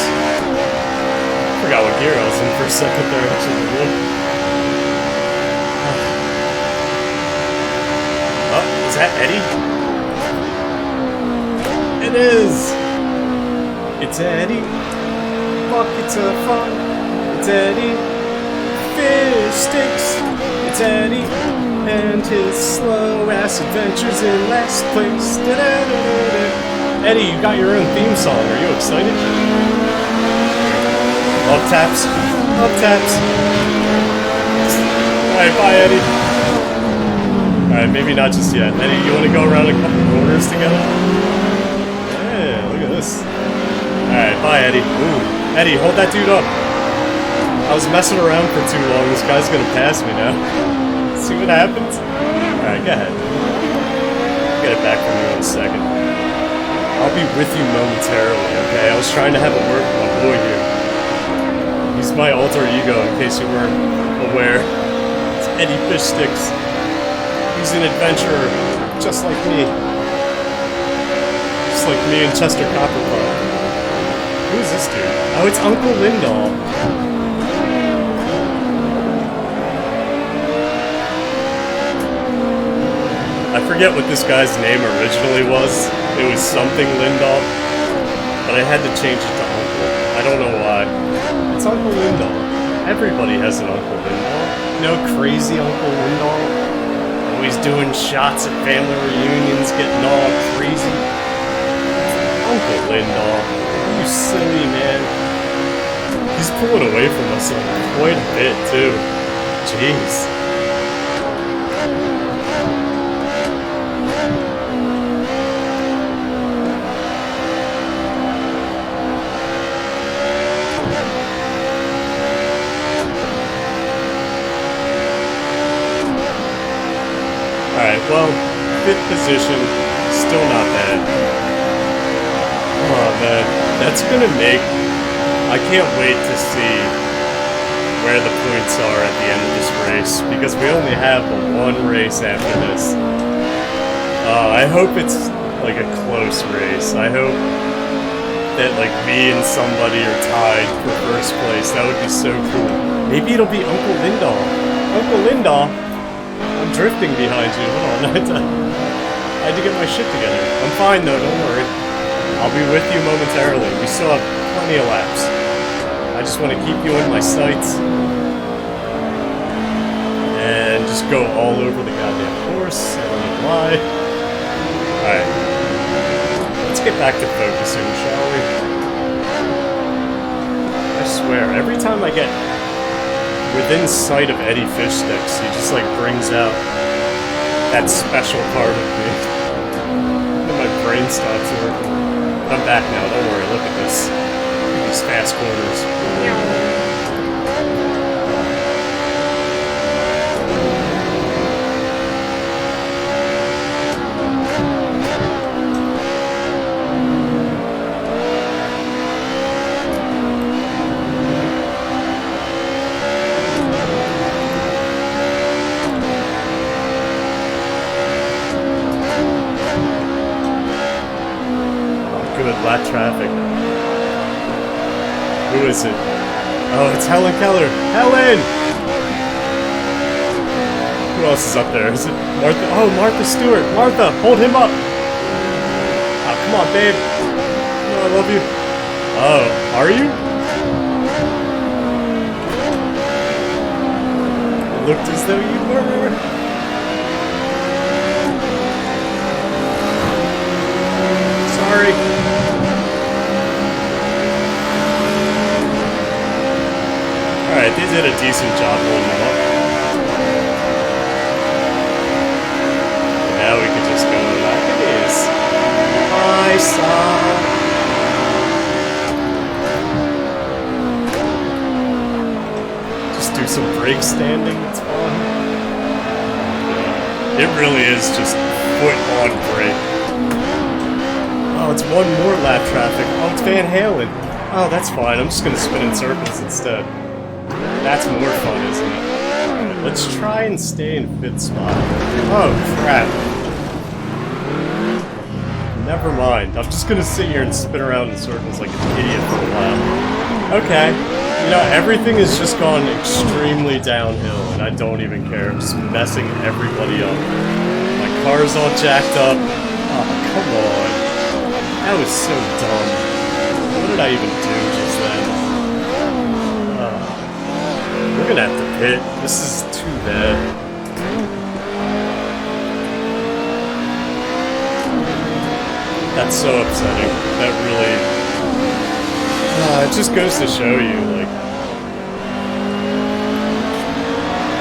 I forgot what gear I was in for a second there, actually. Oh, is that Eddie? It is! It's Eddie. Buckets of fun. It's Eddie. Fish sticks. It's Eddie and his slow-ass adventures in last place. Da-da-da-da-da. Eddie, you got your own theme song. Are you excited? Up taps. Up taps. Alright, bye, Eddie. Alright, maybe not just yet. Eddie, you want to go around a couple corners together? Yeah, look at this. Alright, bye, Eddie. Ooh. Eddie, hold that dude up. I was messing around for too long. This guy's gonna pass me now. See what happens? Alright, go ahead. Get it back from you in a second. I'll be with you momentarily, okay? I was trying to have a word with my boy here. He's my alter ego, in case you weren't aware. It's Eddie Fishsticks. He's an adventurer, just like me. Just like me and Chester Copperpot. Who's this dude? Oh, it's Uncle Lindahl. I forget what this guy's name originally was. It was something Lindahl, but I had to change it to Uncle. I don't know why. It's Uncle Lindahl. Everybody has an Uncle Lindahl. No crazy Uncle Lindahl. Always doing shots at family reunions, getting all crazy. Uncle Lindahl. You silly man. He's pulling away from us quite a bit, too. Jeez. Alright, well, 5th position, still not bad. Oh man, that's gonna make... I can't wait to see where the points are at the end of this race, because we only have the one race after this. I hope it's like a close race. I hope that like me and somebody are tied for 1st place. That would be so cool. Maybe it'll be Uncle Lindahl. Uncle Lindahl? I'm drifting behind you. Hold on. I had to get my shit together. I'm fine though, don't worry. I'll be with you momentarily. We still have plenty of laps. I just want to keep you in my sights. And just go all over the goddamn course. I don't know why. Alright. Let's get back to focusing, shall we? I swear, every time I get within sight of Eddie Fishsticks, he just like brings out that special part of me. And my brain stops working. I'm back now, don't worry, look at this. Look at these fast corners. Flat traffic. Who is it? Oh, it's Helen Keller. Helen! Who else is up there? Is it Martha? Oh, Martha Stewart. Martha, hold him up. Oh, come on, babe. Oh, I love you. Oh, are you? It looked as though you were. Sorry. Alright, they did a decent job holding them up. And now we can just go like it is. My son. Just do some brake standing, it's fun. It really is just foot on brake. Oh, it's one more lap traffic. Oh, it's Van Halen. Oh, that's fine. I'm just gonna spin in circles instead. That's more fun, isn't it? Alright, let's try and stay in 5th spot. Oh, crap. Never mind. I'm just gonna sit here and spin around in circles like an idiot for a while. Okay. You know, everything has just gone extremely downhill, and I don't even care. I'm just messing everybody up. My car's all jacked up. Oh, come on. That was so dumb. What did I even do just then? We're gonna have to pit. This is too bad. That's so upsetting. That really... it just goes to show you, like...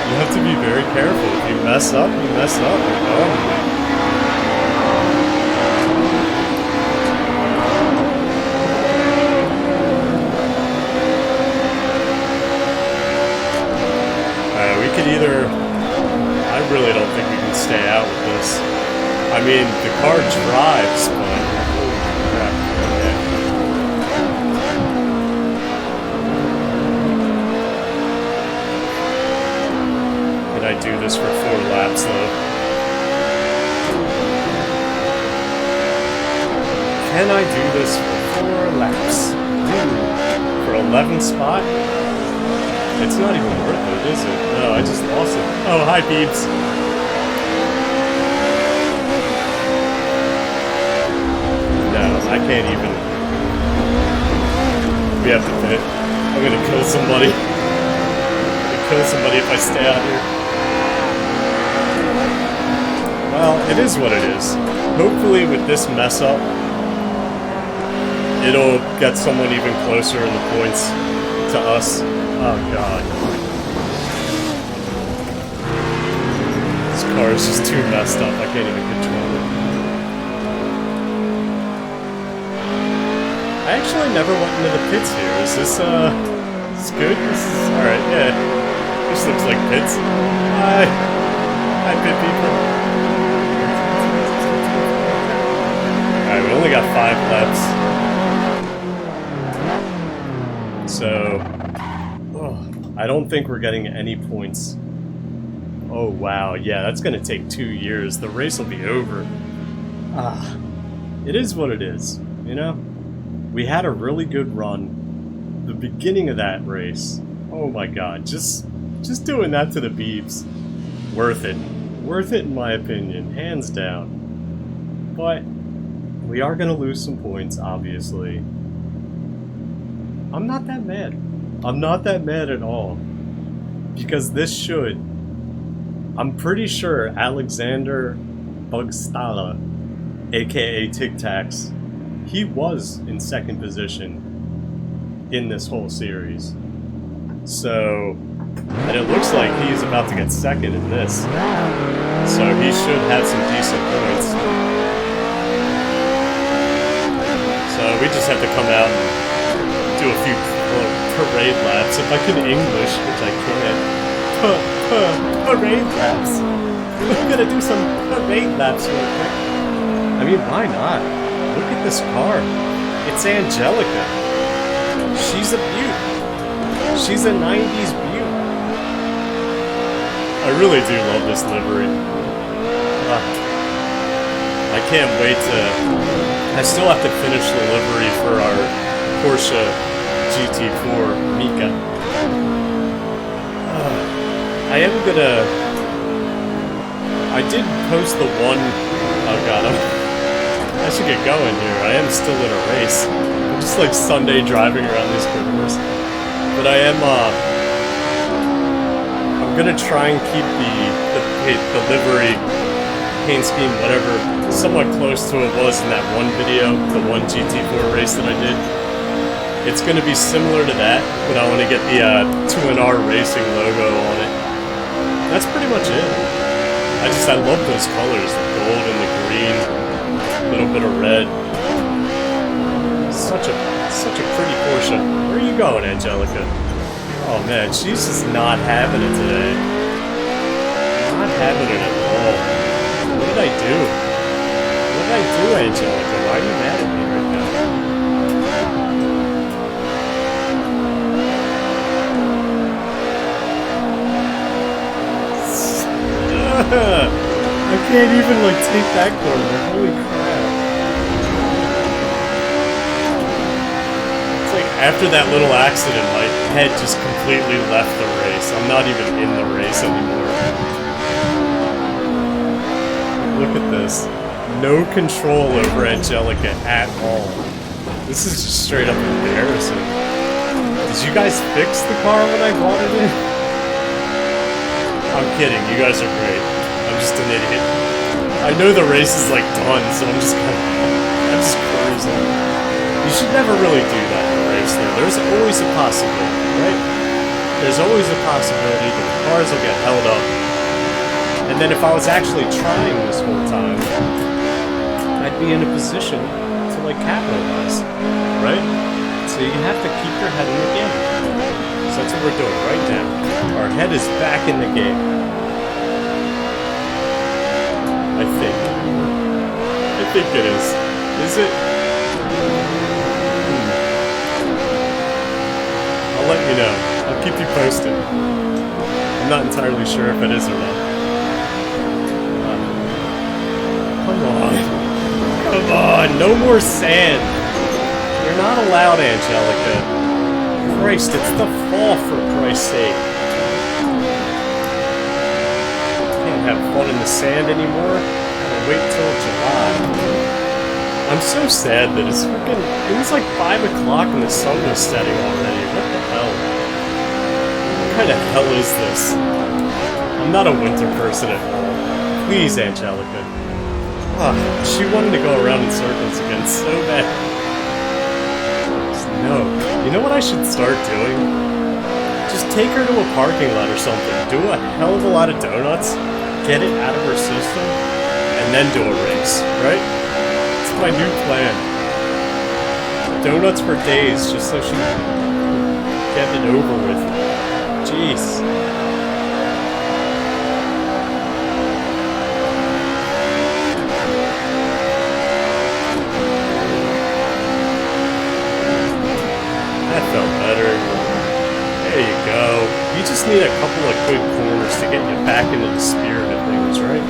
You have to be very careful. If you mess up, you mess up. You're done. Either, I really don't think we can stay out with this. I mean, the car drives, but holy crap. Okay. Can I do this for 4 laps, though? Can I do this for 4 laps? For 11th spot? It's not even worth it, is it? No, I just lost it. Oh, hi, Beebs. No, I can't even. We have to pit. I'm gonna kill somebody. I'm gonna kill somebody if I stay out here. Well, it is what it is. Hopefully with this mess up, it'll get someone even closer in the points to us. Oh god. This car is just too messed up, I can't even control it. I actually never went into the pits here. Is this good? This is alright, yeah. This looks like pits. Hi. Hi, pit people. Alright, we only got 5 laps. So I don't think we're getting any points. Oh wow, yeah, that's gonna take 2 years. The race will be over. It is what it is, you know? We had a really good run. The beginning of that race, oh my god, just doing that to the Beebs. Worth it. Worth it in my opinion, hands down. But we are gonna lose some points, obviously. I'm not that mad. I'm not that mad at all. Because this should... I'm pretty sure Alexander Bugstala, aka Tic Tacs, he was in 2nd position in this whole series. So... And it looks like he's about to get 2nd in this. So he should have some decent points. So we just have to come out and do a few parade laps. If I can English, which I can't. Parade laps. We're gonna do some parade laps real quick. I mean, why not? Look at this car. It's Angelica. She's a beaut. She's a 90s beaut. I really do love this livery. I can't wait to... I still have to finish the livery for our Porsche GT4 Mika. I am gonna I did post the one... Oh god, I should get going here. I am still in a race. I'm just like Sunday driving around these corners. But I am, I'm gonna try and keep the livery, paint scheme, whatever, somewhat close to what it was in that one video, the one GT4 race that I did. It's gonna be similar to that, but I want to get the 2NR Racing logo on it. That's pretty much it. I love those colors, the gold and the green, a little bit of red. Such a pretty Porsche. Where are you going, Angelica? Oh man, she's just not having it today. Not having it at all. What did I do? What did I do, Angelica? Why are you mad at me right now? I can't even like take that corner. Holy crap. It's like after that little accident, my head just completely left the race. I'm not even in the race anymore. Look at this. No control over Angelica at all. This is just straight up embarrassing. Did you guys fix the car when I bought it in? I'm kidding, you guys are great. I'm just an idiot. I know the race is like done, so I'm just cruising. You should never really do that in a race though. There's always a possibility, right? There's always a possibility that the cars will get held up. And then if I was actually trying this whole time, I'd be in a position to like capitalize, right? So you have to keep your head in the game. So that's what we're doing right now. Our head is back in the game. I think it is. Is it? I'll let you know. I'll keep you posted. I'm not entirely sure if it is or not. Come on. Come on, no more sand. You're not allowed, Angelica. Christ, it's the fall, for Christ's sake. Can't have fun in the sand anymore. Gotta wait till July. I'm so sad that it's freaking... It was like 5 o'clock and the sun was setting already. What the hell? What kind of hell is this? I'm not a winter person at all. Please, Angelica. She wanted to go around in circles again so bad. No. You know what I should start doing? Just take her to a parking lot or something. Do a hell of a lot of donuts. Get it out of her system. And then do a race, right? It's my new plan. Donuts for days, just so she can get it over with. Jeez. That felt better. There you go. You just need a couple of good corners to get you back into the spirit of things, right?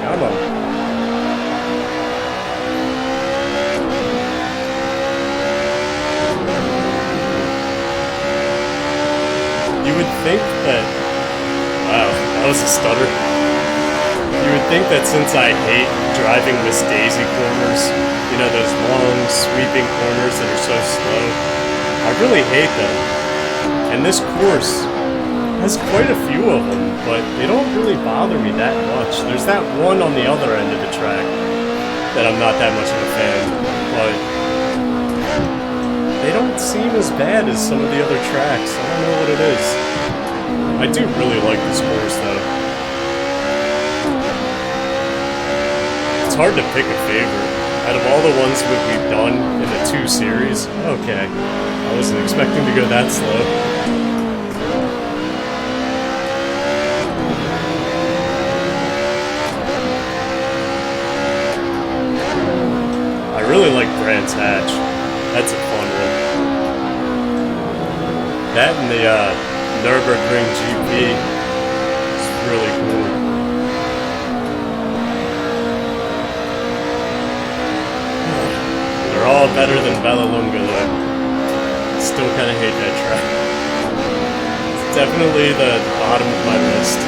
Come on. You would think that... Wow, that was a stutter. You would think that since I hate driving Miss Daisy corners, you know, those long, sweeping corners that are so slow, I really hate them. And this course has quite a few of them, but they don't really bother me that much. There's that one on the other end of the track that I'm not that much of a fan, but they don't seem as bad as some of the other tracks. I don't know what it is. I do really like this course, though. It's hard to pick a favorite. Out of all the ones that we've done in the 2 series, okay. I wasn't expecting to go that slow. I really like Brands Hatch. That's a fun one. That and the Nürburgring GP is really cool. They're all better than Vallelunga though. Still kind of hate that track. It's definitely the bottom of my list.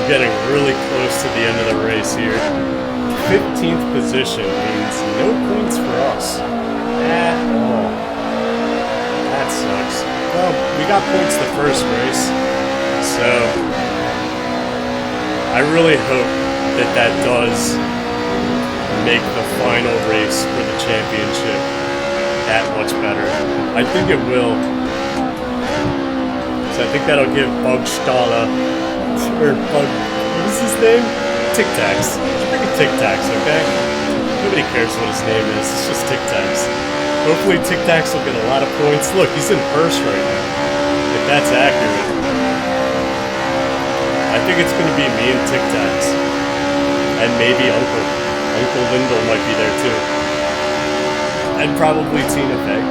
getting really close to the end of the race here. 15th position means no points for us at all. That sucks. Well, we got points the first race, so I really hope that that does make the final race for the championship that much better. I think it will. So I think that'll give Bugstala, or Bug, what is his name? Tic Tacs. Freaking Tic Tacs, okay? Nobody cares what his name is, it's just Tic Tacs. Hopefully Tic Tacs will get a lot of points. Look, he's in first right now, if that's accurate. I think it's going to be me and Tic Tacs. And maybe Uncle. Uncle Lindell might be there too. And probably Tina Fey.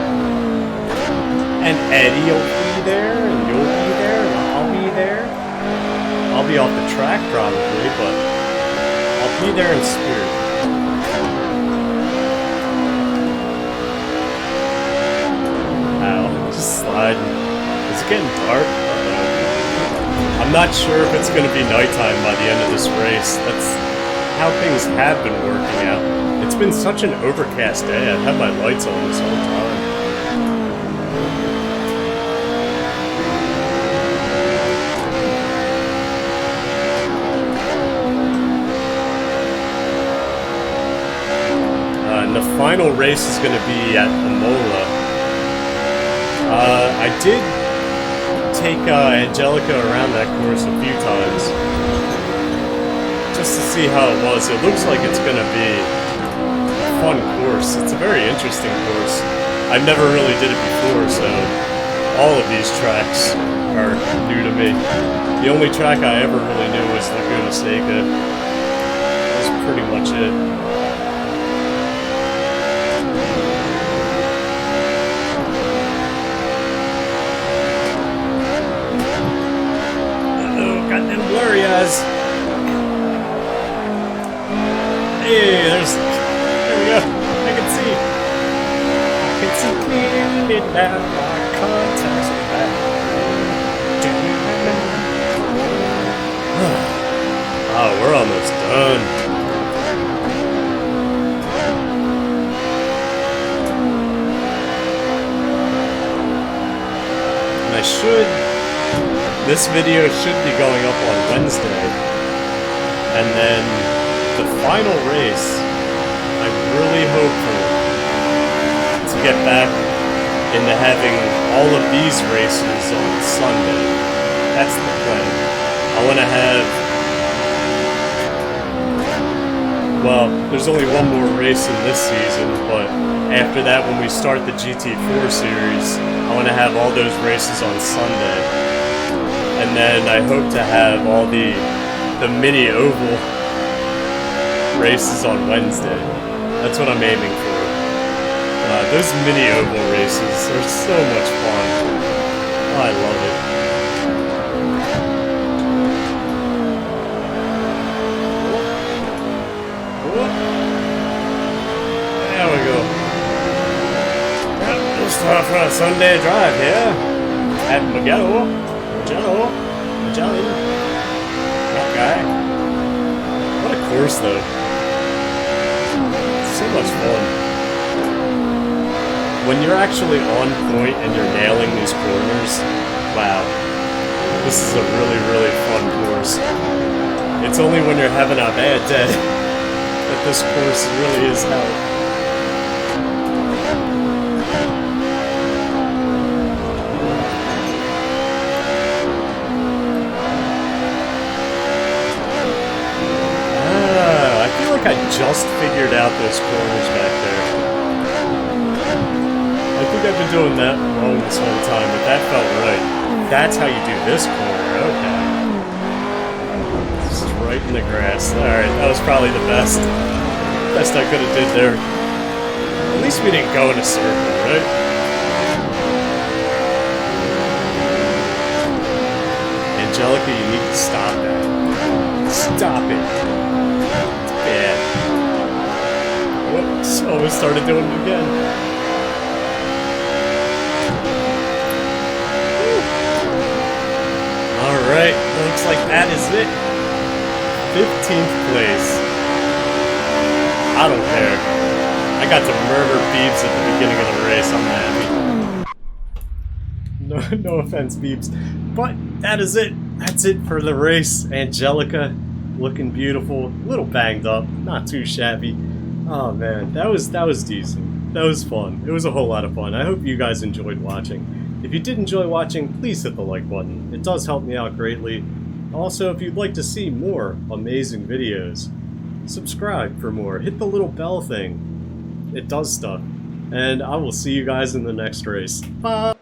And Eddie will be there, and you'll be there, and I'll be there. I'll be off the track probably, but I'll be there in spirit. Ow, just sliding. Is it getting dark? Uh-oh. I'm not sure if it's going to be nighttime by the end of this race. That's how things have been working out. It's been such an overcast day. I've had my lights on this whole time. And the final race is going to be at Imola. I did take Angelica around that course a few times, just to see how it was. It looks like it's going to be a fun course. It's a very interesting course. I never really did it before, so all of these tracks are new to me. The only track I ever really knew was Laguna Seca. That's pretty much it. Got them blurry eyes. Hey, there we go. I can see clearly now. My contacts are back. Oh, we're almost done. And this video should be going up on Wednesday, and then the final race, I'm really hopeful to get back into having all of these races on Sunday. That's the plan. I want to have, well, there's only one more race in this season, but after that, when we start the GT4 series, I want to have all those races on Sunday. And then I hope to have all the mini oval races on Wednesday. That's what I'm aiming for. Those mini oval races are so much fun. Oh, I love it. There we go. Yep, we'll start for a Sunday drive here at Mugello. Magellan. That guy. What a course, though. So much fun. When you're actually on point and you're nailing these corners, wow. This is a really, really fun course. It's only when you're having a bad day that this course really is hell. I just figured out those corners back there. I think I've been doing that wrong this whole time, but that felt right. That's how you do this corner, okay. Just right in the grass. Alright, that was probably the best I could have did there. At least we didn't go in a circle, right? Angelica, you need to stop that. Stop it. Bad. Whoops, almost started doing it again. Alright, looks like that is it. 15th place. I don't care. I got to murder Beebs at the beginning of the race. I'm happy. No offense, Beebs. But that is it. That's it for the race. Angelica looking beautiful. A little banged up. Not too shabby. Oh man, that was decent. That was fun. It was a whole lot of fun. I hope you guys enjoyed watching. If you did enjoy watching, please hit the like button. It does help me out greatly. Also, if you'd like to see more amazing videos, subscribe for more. Hit the little bell thing. It does stuff. And I will see you guys in the next race. Bye!